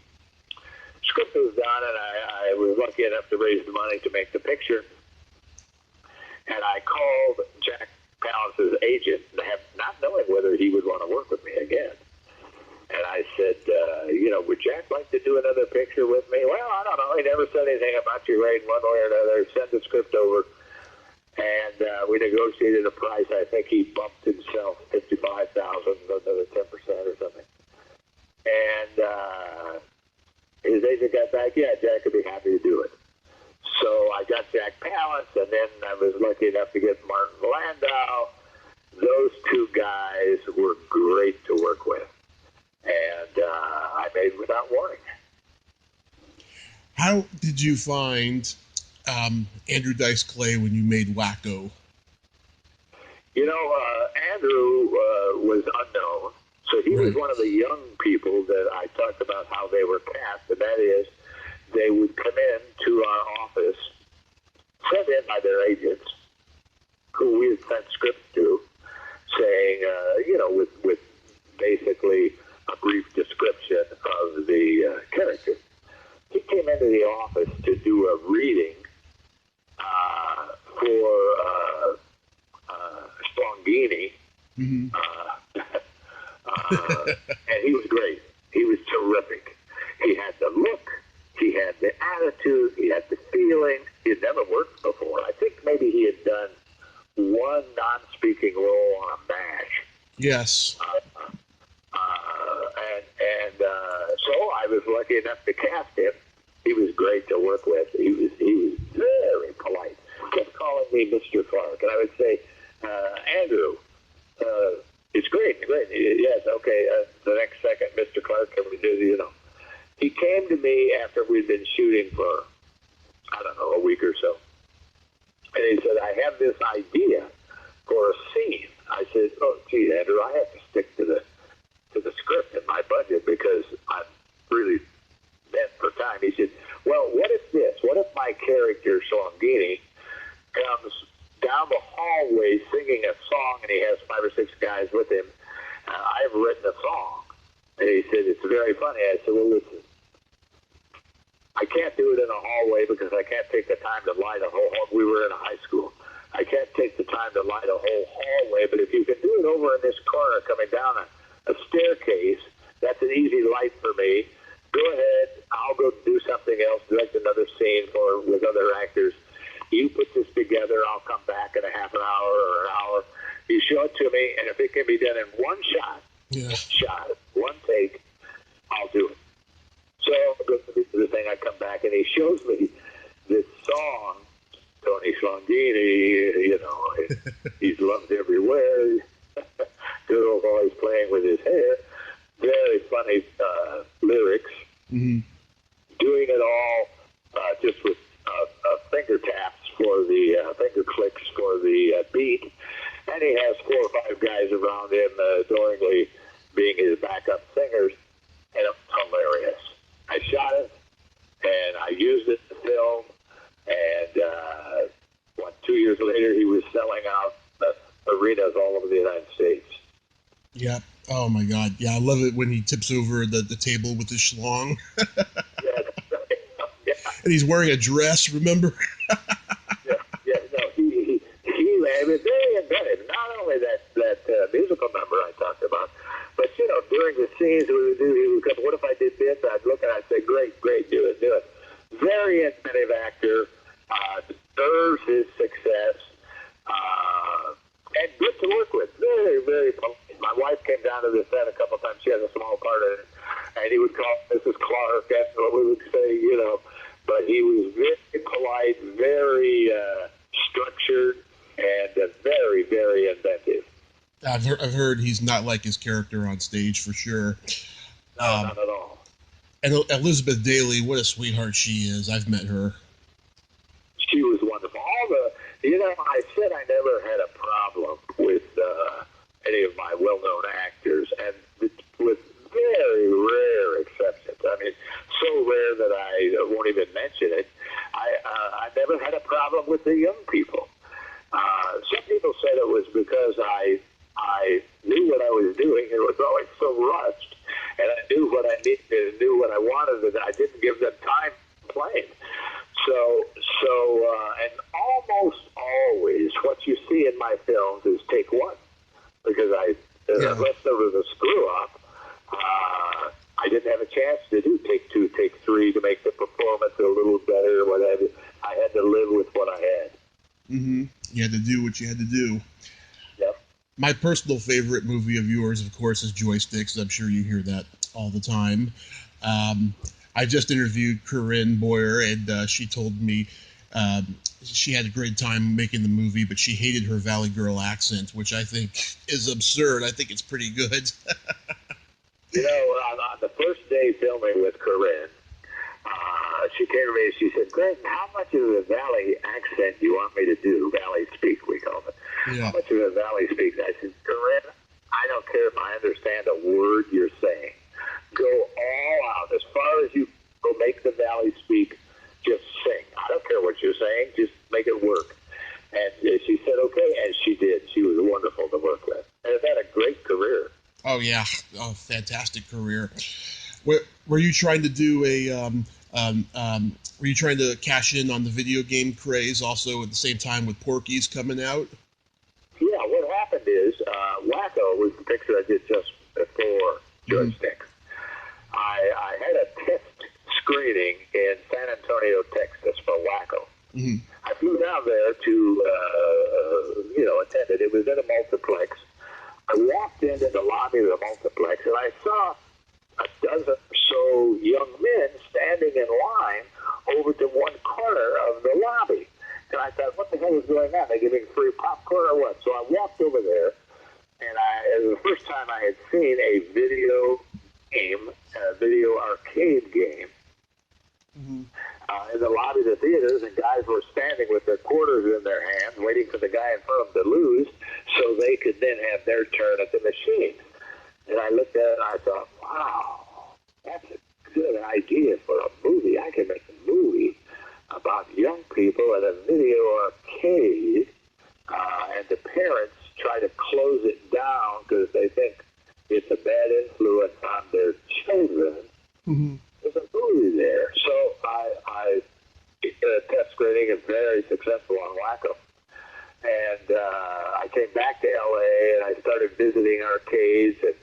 Script was done, and I was lucky enough to raise the money to make the picture. And I called Jack Palance's agent, not knowing whether he would want to work with me again. And I said, would Jack like to do another picture with me? Well, I don't know. He never said anything about you writing one way or another. Send the script over. And we negotiated a price. I think he bumped himself $55,000, another 10% or something. And his agent got back, yeah, Jack would be happy to do it. So I got Jack Palance, and then I was lucky enough to get Martin Landau. Those two guys were great to work with. And I made without warning. How did you find Andrew Dice Clay when you made Wacko? Andrew was unknown. So he was one of the young people that I talked about how they were cast, and that is they would come in to our office, sent in by their agents, who we had sent scripts to, saying, with basically a brief description of the character. He came into the office to do a reading for Strongini, and he was great. He was terrific. He had the look, he had the attitude, he had the feeling. He had never worked before. I think maybe he had done one non-speaking role on a MASH. Yes. So I was lucky enough to cast him. He was great to work with. He was very polite. He kept calling me Mr. Clark, and I would say, Andrew, it's great. Yes, okay. The next second, Mr. Clark, can we do, He came to me after we'd been shooting for, I don't know, a week or so. And he said, I have this idea for a scene. I said, oh, gee, Andrew, I have to stick to the script and my budget because I'm really bent for time. He said, well, what if this? What if my character, Slongini, comes down the hallway singing a song and he has 5 or 6 guys with him? I've written a song. And he said, it's very funny. I said, well, listen, I can't do it in a hallway because I can't take the time to light a whole hallway. We were in a high school. I can't take the time to light a whole hallway, but if you can do it over in this corner coming down a staircase, that's an easy light for me. Go ahead. I'll go do something else, direct another scene with other actors. You put this together. I'll come back in a half an hour or an hour. You show it to me, and if it can be done in one shot, one take, I'll do it. So I go to the thing. I come back, and he shows me this song, Tony Slongini, he's loved everywhere. Girl always playing with his hair. Very funny lyrics. Mm-hmm. Doing it all just with finger taps for the finger clicks for the beat. And he has 4 or 5 guys around him adoringly being his backup singers. And it was hilarious. I shot it, and I used it to film. And 2 years later, he was selling out arenas all over the United States. Yeah. Oh, my God. Yeah, I love it when he tips over the table with his schlong. Yeah. And he's wearing a dress, remember? He was very inventive. Not only that musical number I talked about, but, during the scenes we would do, he would come, what if I did this? I'd look and I'd say, great, do it. Very inventive actor, deserves his success, and good to work with. Very, very polite. My wife came down to the set a couple of times. She has a small part in it, and he would call Mrs. Clark. That's what we would say, But he was very polite, very structured, and very, very inventive. I've heard he's not like his character on stage for sure. No, not at all. And Elizabeth Daly, what a sweetheart she is. I've met her. She was wonderful. I said I never had a problem with any of my well-known actors, and with very rare exceptions. I mean, so rare that I won't even mention it. I never had a problem with the young people. Some people said it was because I knew what I was doing. It was always so rushed, and I knew what I needed and knew what I wanted, and I didn't give them time playing. So, and almost always what you see in my films is take one, because unless there was a screw up, didn't have a chance to do take 2, take 3 to make the performance a little better or whatever. I had to live with what I had. Mm-hmm. You had to do what you had to do. Yep. My personal favorite movie of yours, of course, is Joysticks. I'm sure you hear that all the time. I just interviewed Corinne Boyer, and she told me she had a great time making the movie, but she hated her Valley Girl accent, which I think is absurd. I think it's pretty good. You know, on the first day filming with Corinne, she came to me and she said, Greydon, how much of the Valley accent do you want me to do? Valley speak, we call it. Yeah. How much of the Valley speak? I said, Corinne, I don't care if I understand a word you're saying. Go all out. As far as you go make the Valley speak, just sing. I don't care what you're saying. Just make it work. And she said, okay, and she did. She was wonderful to work with. And has had a great career. Oh, yeah. Oh, fantastic career. Were you trying to do were you trying to cash in on the video game craze also at the same time with Porky's coming out? Yeah, what happened is Wacko was the picture I did just before Joysticks. I had a test screening in San Antonio, Texas for Wacko. Mm-hmm. I flew down there to, attend it. It was in a multiplex. I walked into the lobby of the multiplex, and I saw a dozen or so young men standing in line over to one corner of the lobby. And I thought, what the hell is going on? Are they giving free popcorn or what? So I walked over there, and it was the first time I had seen a video game, a video arcade game, in the lobby of the theaters, and guys were standing with their quarters in their hands, waiting for the guy in front of them to lose, so they could then have their turn at the machine. And I looked at it and I thought, wow, that's a good idea for a movie. I can make a movie about young people at a video arcade, and the parents try to close it down because they think it's a bad influence on their children. Mm-hmm. There's a movie there. So I did a test screening and very successful on Wacko. And I came back to L.A. and I started visiting arcades and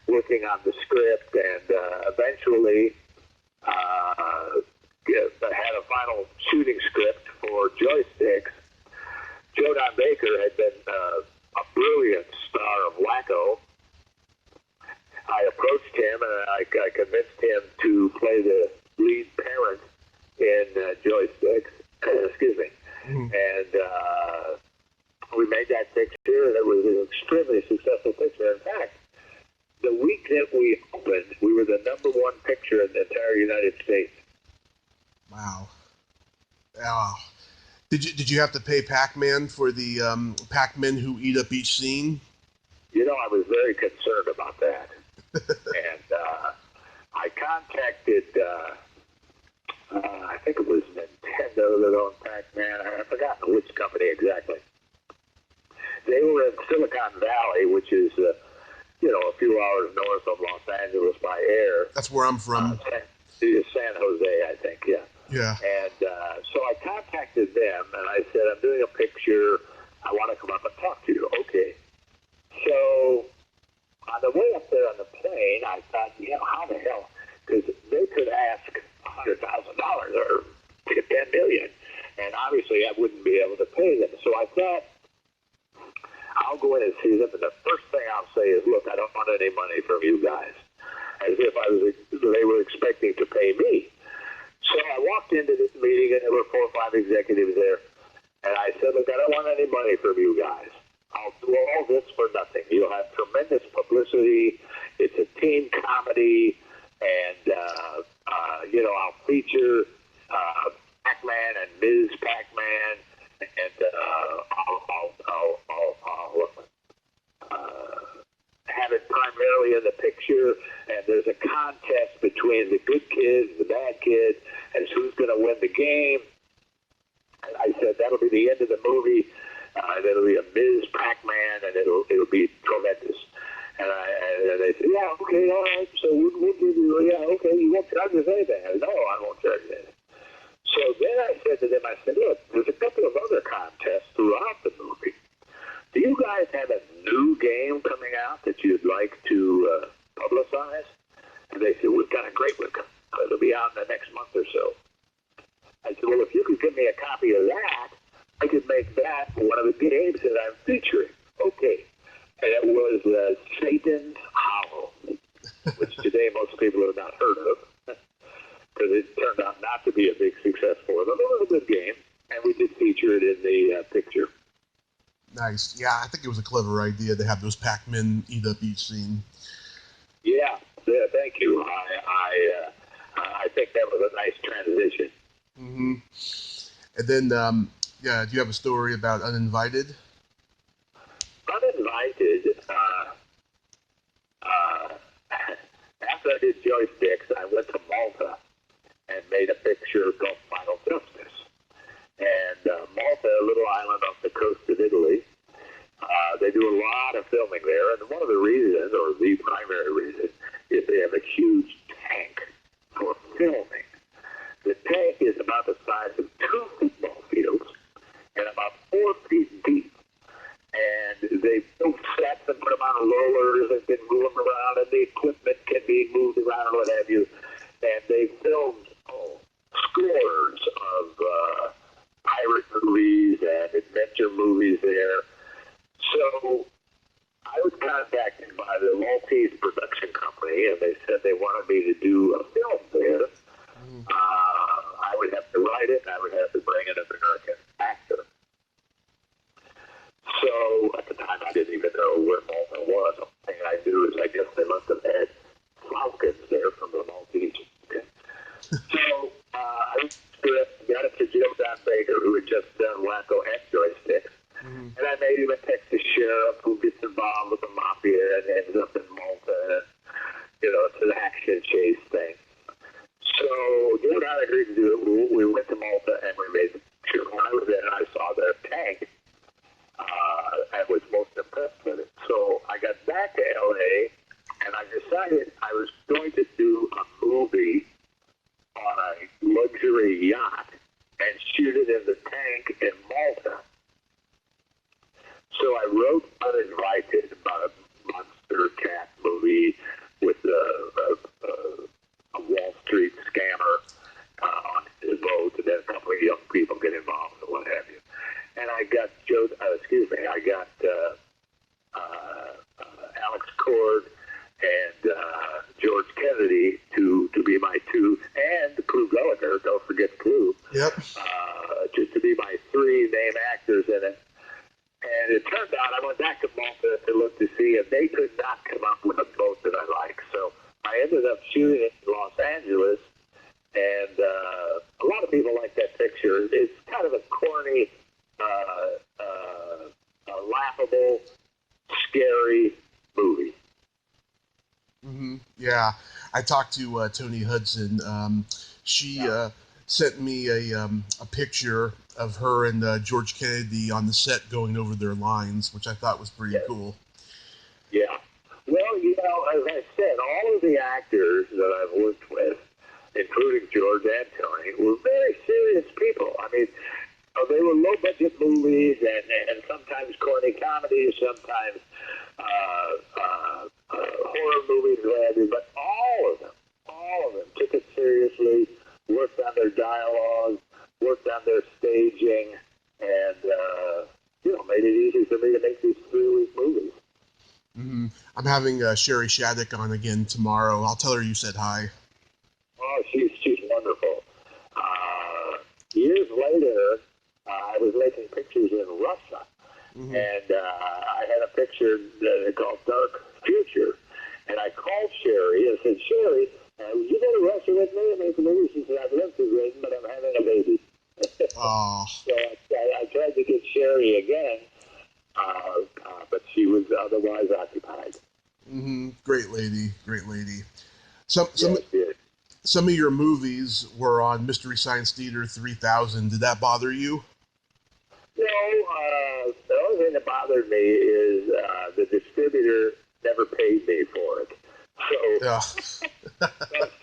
working on the script, and eventually I had a final shooting script for Joysticks. Joe Don Baker had been a brilliant star of Wacko. I approached him and I convinced him to play the lead parent in Joysticks. Excuse me. Mm-hmm. And we made that picture, and it was an extremely successful picture. In fact, the week that we opened, we were the #1 picture in the entire United States. Wow. Wow. Did you have to pay Pac-Man for the Pac-Men who eat up each scene? You know, I was very concerned about that. And I contacted, I think it was Nintendo that owned Pac-Man. I've forgotten which company exactly. They were in Silicon Valley, which is, a few hours north of Los Angeles by air. That's where I'm from. San Jose, I think, yeah. Yeah. And so I contacted them, and I said, I'm doing a picture. I want to come up and talk to you. Okay. So on the way up there on the plane, I thought, how the hell? Because they could ask $100,000 or $10 million, and obviously I wouldn't be able to pay them. So I thought, I'll go in and see them, and the first thing I'll say is, look, I don't want any money from you guys, as if they were expecting to pay me. So I walked into this meeting, and there were 4 or 5 executives there, and I said, look, I don't want any money from you guys. I'll do all this for nothing. You'll have tremendous publicity. It's a team comedy, and I'll feature Pac-Man and Ms. Pac-Man, and I'll have it primarily in the picture, and there's a contest between the good kids, the bad kids, and who's going to win the game. And I said that'll be the end of the movie. It'll be a Ms. Pac-Man, and it'll be tremendous. And they said, yeah, okay, all right. So we'll give you, okay, you won't charge us anything. I said, no, I won't charge you anything. So then I said to them, I said, look, there's a couple of other contests throughout the movie. Do you guys have a new game coming out that you'd like to publicize? And they said, we've got one of the games that I'm featuring. Okay. And it was Satan's Hollow, which today most people have not heard of, because it turned out not to be a big success for them. It was a good game, and we did feature it in the picture. Nice. Yeah, I think it was a clever idea to have those Pac-Men eat up each scene. Yeah, thank you. I think that was a nice transition. Mm-hmm. And then, do you have a story about Uninvited? Uninvited, after I did Joysticks, I went to Malta and made a picture called Final Justice. And Malta, a little island off the coast of Italy, they do a lot of filming there. And one of the reasons, or the primary reason, is they have a huge tank for filming. The tank is about the size of 2 football fields and about 4 feet deep. And they build sets and put them on rollers and can move them around, and the equipment can be moved around and what have you. And they filmed scores of pirate movies and adventure movies there. So I was contacted by the Maltese production company, and they said they wanted me to do a film there. I would have to write it, and I would have to bring in an American actor. So at the time, I didn't even know where Malta was. The only thing I knew is I guess they must have had falcons there from the Maltese. So I got it to Joe Don Baker, who had just done Wacko and Joysticks. And I made him a Texas sheriff who gets involved with the mafia and ends up in Malta. And, it's an action chase thing. So Joe and I agreed to do it. We went to Malta and we made the picture. When I was there, I saw their tank. I was most impressed with it. So I got back to LA and I decided I was going to do a movie on a luxury yacht and shoot it in the tank in Malta. So I wrote Uninvited, about a monster cat movie with a Wall Street scammer on his boat, and then a couple of young people get involved and what have you. And I got Alex Cord and George Kennedy to be my two, and Clue Gallagher, don't forget Clue. Yep. Just to be my 3 name actors in it. And it turned out I went back to Malta to look to see if they could not come up with a boat that I like. So I ended up shooting it in Los Angeles, and a lot of people like that picture. It's kind of a corny, laughable, scary movie. Yeah, I talked to Tony Hudson. She sent me a picture of her and George Kennedy on the set going over their lines, which I thought was pretty cool. Yeah. Well, as I said, all of the actors that I've worked with, including George and Tony, were very serious people. I mean, they were low-budget movies and sometimes corny comedies, sometimes horror movies, but all of them took it seriously, worked on their dialogue, worked on their staging, and, made it easy for me to make these 3-week movies. I'm having Sherry Shattuck on again tomorrow. I'll tell her you said hi. Oh, she's wonderful. Years later, I was making pictures in Russia, and I had a picture called Dark Future, and I called Sherry and said, Sherry, would you go to Russia with me and make a movie? She said, I'd love to, Greydon, but I'm having a baby. Oh. So I tried to get Sherry again, but she was otherwise occupied. Great lady. Some of your movies were on Mystery Science Theater 3000. Did that bother you? No, the only thing that bothered me is the distributor never paid me for it. So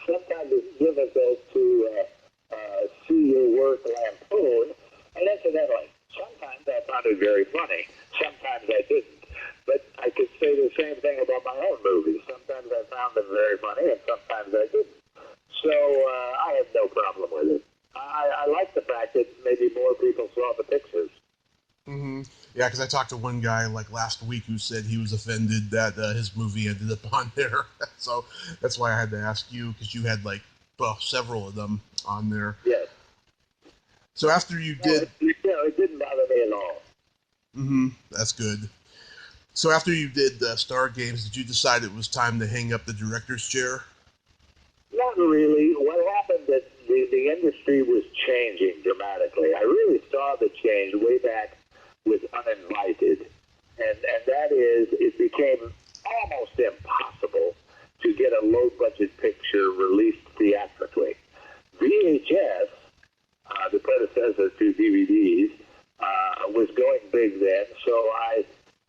sometimes it's difficult to see your work lampooned. And incidentally, sometimes I found it very funny. Sometimes I didn't. But I could say the same thing about my own movies. Sometimes I found them very funny, and sometimes I didn't. So I have no problem with it. I like the fact that maybe more people saw the pictures. Mm-hmm. Yeah, because I talked to one guy like last week who said he was offended that his movie ended up on there. So that's why I had to ask you, because you had like several of them on there. Yes. So after you did, it didn't bother me at all. Mm-hmm. That's good. So after you did Star Games, did you decide it was time to hang up the director's chair? Not really. What happened that the industry was changing dramatically. I really saw the change way back with Uninvited, and that is it became almost impossible to get a low-budget picture released theatrically. VHS, the predecessor to DVDs, was going big then, so I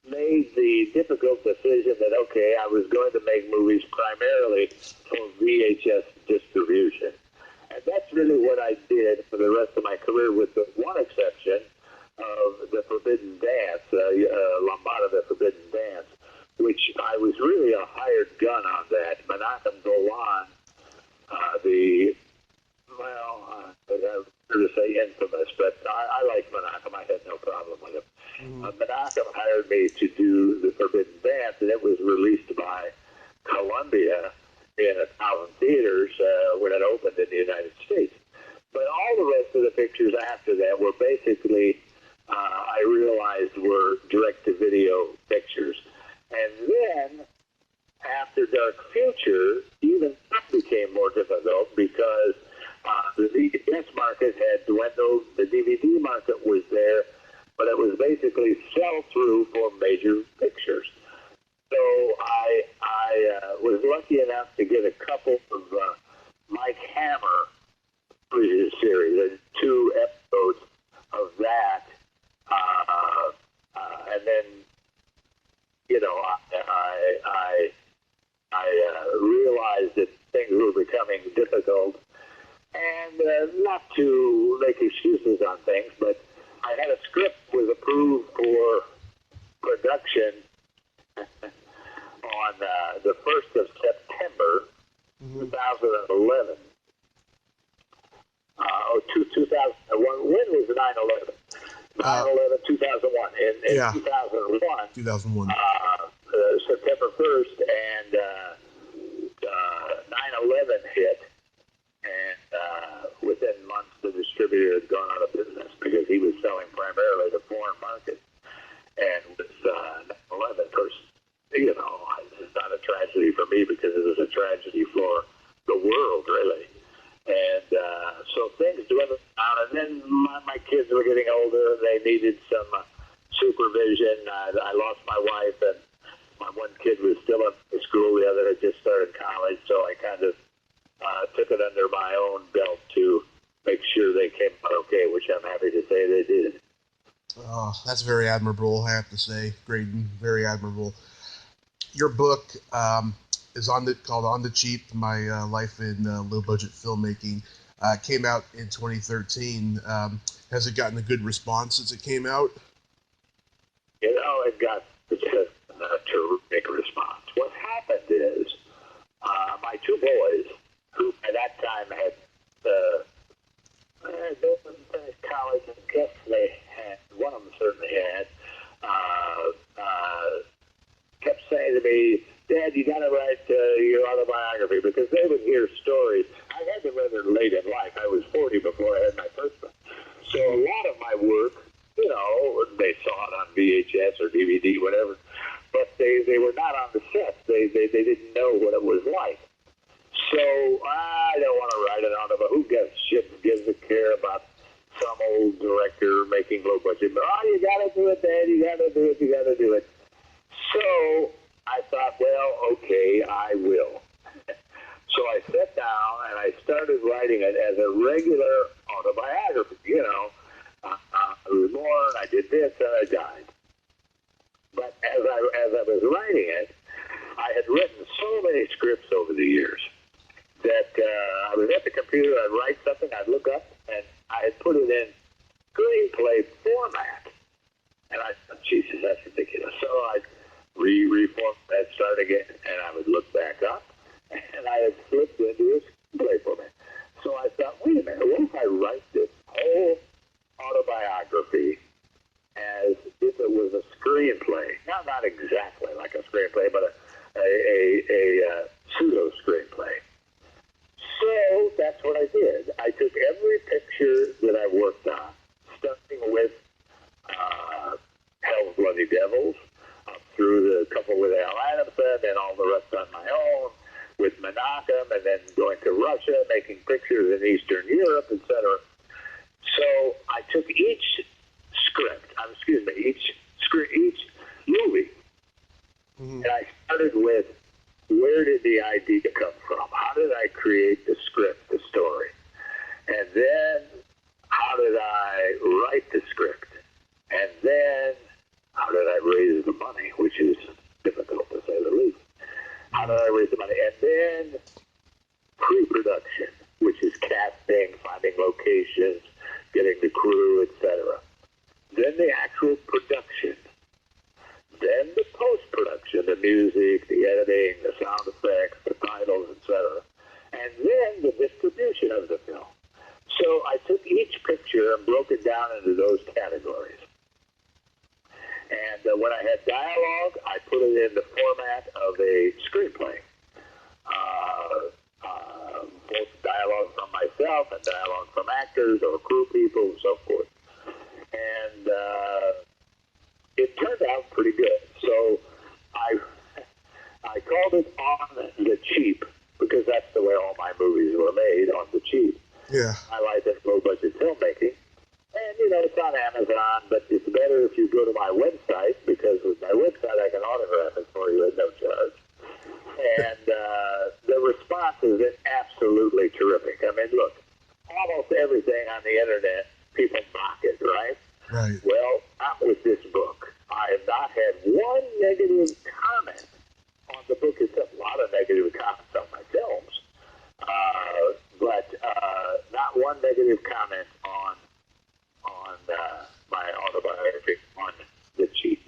made the difficult decision that, okay, I was going to make movies primarily for VHS distribution. And that's really what I did for the rest of my career, with the one exception of The Forbidden Dance, Lambada, The Forbidden Dance, which I was really a hired gun on that. Menachem Golan, I'm to say infamous, but I like Menachem. I had no problem with him. Mm-hmm. Menachem hired me to do The Forbidden Dance, and it was released by Columbia in 1,000 theaters when it opened in the United States. But all the rest of the pictures after that were basically, I realized, were direct-to-video pictures. And then, after Dark Future, even that became more difficult because the VHS market had dwindled, the DVD market was there, but it was basically sell-through for major pictures. So I was lucky enough to get a couple of Mike Hammer series, 2 episodes of that, and then, I realized that things were becoming difficult, and not to make excuses on things, but I had a script was approved for production on the 1st of September, 2011. 2001. When was 9/11? 9/11, 2001. In 2001. September 1st, and 9/11 hit, and within months the distributor had gone out of business because he was selling primarily to foreign markets. And with 9/11, of course, it's not a tragedy for me because it was a tragedy for the world, really. And so things dwindled down, and then my kids were getting older. They needed some supervision. I lost my wife, and my one kid was still in school. The other had just started college, so I kind of took it under my own belt to make sure they came out okay, which I'm happy to say they did. Oh, that's very admirable, I have to say, Greydon. Very admirable. Your book is called On the Cheap, My Life in Low-Budget Filmmaking. Came out in 2013. Has it gotten a good response since it came out? It got a terrific response. What happened is my 2 boys, who by that time had finished college, and guess they had, one of them certainly had, kept saying to me, Dad, you got to write your autobiography, because they would hear stories. I had them rather late in life. I was 40 before I had my first one. So a lot of my work, they saw it on VHS or DVD, whatever, but they were not on the sets. They didn't know what it was like. So I don't want to write it on about who gives a care about some old director making low budget. But, you got to do it, Dad. You got to do it. So I thought, well, okay, I will. So I sat down and I started writing it as a regular autobiography. I was born, I did this, and I died. But as I was writing it, I had written so many scripts over the years that I was at the computer, I'd write something, I'd look up, and I had put it in screenplay format. And I thought, Jesus, that's ridiculous. So I'd reform that, start again, and I would look back up, and I had flipped into a screenplay format. So I thought, wait a minute, what if I write this whole autobiography as screenplay. Not exactly like a screenplay, but a pseudo screenplay. So that's what I did. I took every picture that I worked on, starting with Hell's Bloody Devils, up through the couple with Al Adamson, and all the rest on my own, with Menachem, and then going to Russia, making pictures in Eastern Europe, etc. So I took each each movie, and I started with, where did the idea come from? How did I create the script, the story? And then, how did I write the script? And then, how did I raise the money, which is difficult to say the least. How did I raise the money? And then, pre-production, which is casting, finding locations, getting the crew, etc. Then the actual production. Then the post-production, the music, the editing, the sound effects, the titles, etc. And then the distribution of the film. So I took each picture and broke it down into those categories. And when I had dialogue, I put it in the format of a screenplay. Both dialogue from myself and dialogue from actors or crew people and so forth. And it turned out pretty good. So I called it On the Cheap, because that's the way all my movies were made, on the cheap. Yeah. I like that low-budget filmmaking. And, it's on Amazon, but it's better if you go to my website, because with my website I can autograph it for you at no charge. And the response has been absolutely terrific. I mean, look, almost everything on the internet, people mock it, right? Right. Well, not with this book. I have not had one negative comment on the book itself. A lot of negative comments on my films, but not one negative comment on my autobiography, On the Cheap.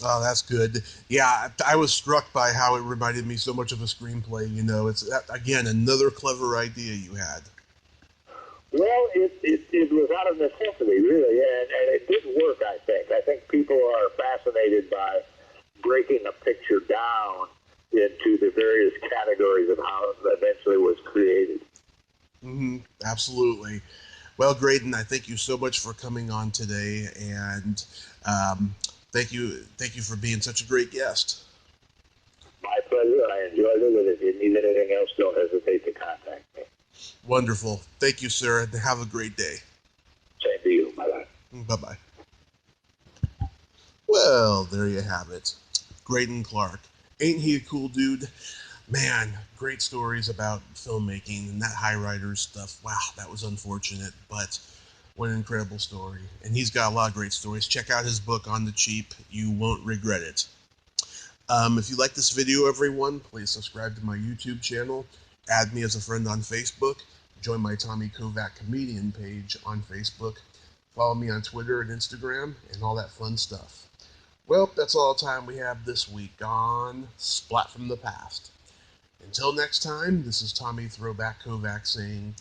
Oh, that's good. Yeah, I was struck by how it reminded me so much of a screenplay. It's, again, another clever idea you had. Well, it was out of necessity, really, and it did work, I think. I think people are fascinated by breaking a picture down into the various categories of how it eventually was created. Mm-hmm. Absolutely. Well, Greydon, I thank you so much for coming on today, and thank you for being such a great guest. My pleasure. I enjoyed it, and if you need anything else, don't hesitate to contact me. Wonderful. Thank you, sir, and have a great day. Same to you. Bye-bye. Bye-bye. Well, there you have it. Greydon Clark. Ain't he a cool dude? Man, great stories about filmmaking and that High Riders stuff. Wow, that was unfortunate, but what an incredible story. And he's got a lot of great stories. Check out his book, On the Cheap. You won't regret it. If you like this video, everyone, please subscribe to my YouTube channel. Add me as a friend on Facebook. Join my Tommy Kovac comedian page on Facebook. Follow me on Twitter and Instagram and all that fun stuff. Well, that's all the time we have this week on Splat from the Past. Until next time, this is Tommy Throwback Kovac saying,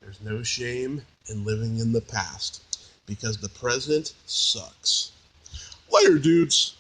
there's no shame in living in the past, because the present sucks. Later, dudes!